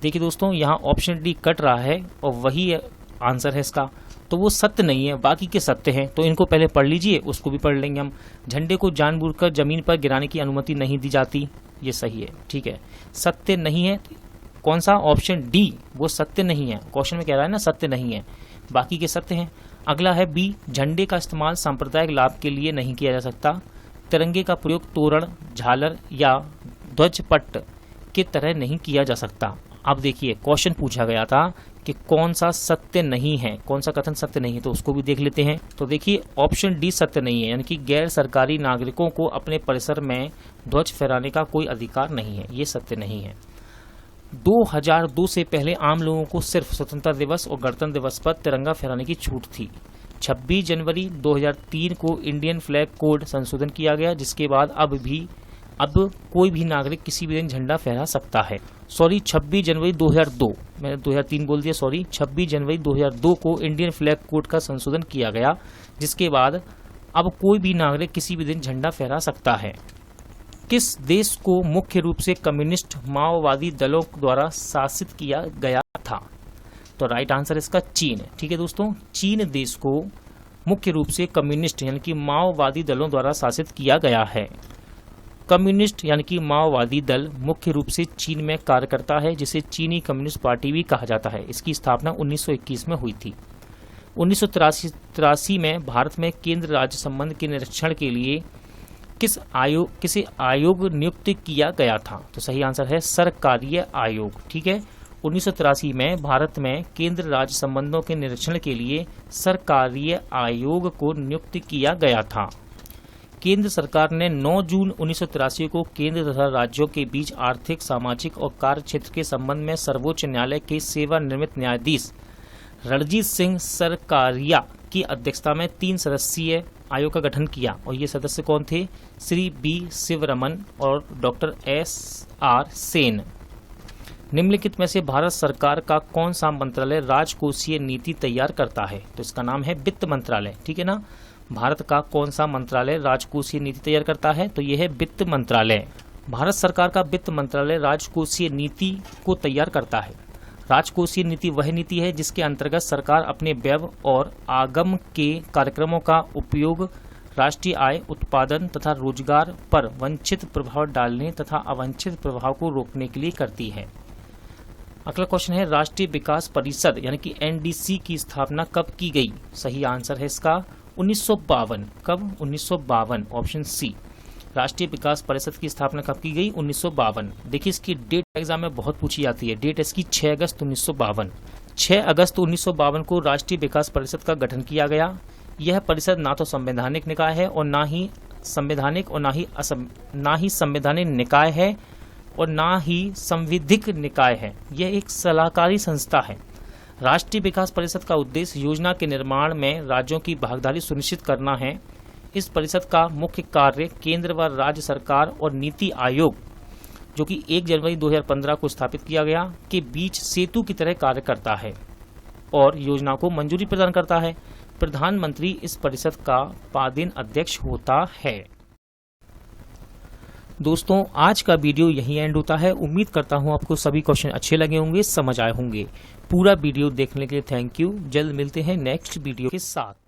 देखिए दोस्तों, यहाँ ऑप्शन डी कट रहा है और वही आंसर है इसका, तो वो सत्य नहीं है, बाकी के सत्य हैं। तो इनको पहले पढ़ लीजिए, उसको भी पढ़ लेंगे हम। झंडे को जानबूझकर जमीन पर गिराने की अनुमति नहीं दी जाती, ये सही है। ठीक है, सत्य नहीं है कौन सा? ऑप्शन डी, वो सत्य नहीं है। क्वेश्चन में कह रहा है ना सत्य नहीं है, बाकी के सत्य हैं। अगला है बी, झंडे का इस्तेमाल सांप्रदायिक लाभ के लिए नहीं किया जा सकता। तिरंगे का प्रयोग तोरण, झालर या ध्वज पट्ट की तरह नहीं किया जा सकता। अब देखिए, क्वेश्चन पूछा गया था कि कौन सा सत्य नहीं है, कौन सा कथन सत्य नहीं है, तो उसको भी देख लेते हैं। तो देखिए, ऑप्शन डी सत्य नहीं है, यानी कि गैर सरकारी नागरिकों को अपने परिसर में ध्वज फहराने का कोई अधिकार नहीं है, ये सत्य नहीं है। 2002 से पहले आम लोगों को सिर्फ स्वतंत्रता दिवस और गणतंत्र दिवस पर तिरंगा फहराने की छूट थी। 26 जनवरी 2003 को इंडियन फ्लैग कोड संशोधन किया गया, जिसके बाद अब कोई भी नागरिक किसी भी दिन झंडा फहरा सकता है। सॉरी, 26 जनवरी 2002, मैंने 2003 बोल दिया, सॉरी। 26 जनवरी 2002 को इंडियन फ्लैग कोड का संशोधन किया गया, जिसके बाद अब कोई भी नागरिक किसी भी दिन झंडा फहरा सकता है। किस देश को मुख्य रूप से कम्युनिस्ट माओवादी दलों द्वारा शासित किया गया था? तो राइट आंसर इसका चीन। ठीक है दोस्तों, चीन देश को मुख्य रूप से कम्युनिस्ट यानी कि माओवादी दलों द्वारा शासित किया गया है। कम्युनिस्ट यानी कि माओवादी दल मुख्य रूप से चीन में कार्य करता है, जिसे चीनी कम्युनिस्ट पार्टी भी कहा जाता है। इसकी स्थापना 1921 में हुई थी। 1983 में भारत में केंद्र राज्य संबंध के निरीक्षण के लिए किसे आयोग नियुक्त किया गया था? तो सही आंसर है सरकारीय आयोग। ठीक है, 1983 में भारत में केंद्र राज्य संबंधों के निरीक्षण के लिए सरकारीय आयोग को नियुक्त किया गया था। केंद्र सरकार ने 9 जून 1983 को केंद्र तथा राज्यों के बीच आर्थिक, सामाजिक और कार्य क्षेत्र के संबंध में सर्वोच्च न्यायालय के सेवानिवृत्त न्यायाधीश रणजीत सिंह सरकारिया की अध्यक्षता में 3 सदस्यीय आयोग का गठन किया। और ये सदस्य कौन थे? श्री बी शिवरमन और डॉक्टर SR सेन। निम्नलिखित में से भारत सरकार का कौन सा मंत्रालय राजकोषीय नीति तैयार करता है? तो इसका नाम है वित्त मंत्रालय। ठीक है ना, भारत का कौन सा मंत्रालय राजकोषीय नीति तैयार करता है? तो यह है वित्त मंत्रालय। भारत सरकार का वित्त मंत्रालय राजकोषीय नीति को तैयार करता है। राजकोषीय नीति वह नीति है जिसके अंतर्गत सरकार अपने व्यय और आगम के कार्यक्रमों का उपयोग राष्ट्रीय आय, उत्पादन तथा रोजगार पर वांछित प्रभाव डालने तथा अवांछित प्रभाव को रोकने के लिए करती है। अगला क्वेश्चन है, राष्ट्रीय विकास परिषद यानी कि NDC की स्थापना कब की गई? सही आंसर है इसका 1952। कब? 1952, ऑप्शन सी। राष्ट्रीय विकास परिषद की स्थापना कब की गई? 1952। देखिए, इसकी डेट एग्जाम में बहुत पूछी जाती है। डेट इसकी 6 अगस्त 1952। 6 अगस्त 1952 को राष्ट्रीय विकास परिषद का गठन किया गया। यह परिषद ना तो संवैधानिक निकाय है और ना ही संवैधानिक निकाय है और ना ही संविधिक निकाय है। यह एक सलाहकारी संस्था है। राष्ट्रीय विकास परिषद का उद्देश्य योजना के निर्माण में राज्यों की भागीदारी सुनिश्चित करना है। इस परिषद का मुख्य कार्य केंद्र व राज्य सरकार और नीति आयोग, जो कि 1 जनवरी 2015 को स्थापित किया गया, के बीच सेतु की तरह कार्य करता है और योजना को मंजूरी प्रदान करता है। प्रधानमंत्री इस परिषद का पादेन अध्यक्ष होता है। दोस्तों आज का वीडियो यहीं एंड होता है। उम्मीद करता हूं आपको सभी क्वेश्चन अच्छे लगे होंगे, समझ आए होंगे। पूरा वीडियो देखने के लिए थैंक यू। जल्द मिलते हैं नेक्स्ट वीडियो के साथ।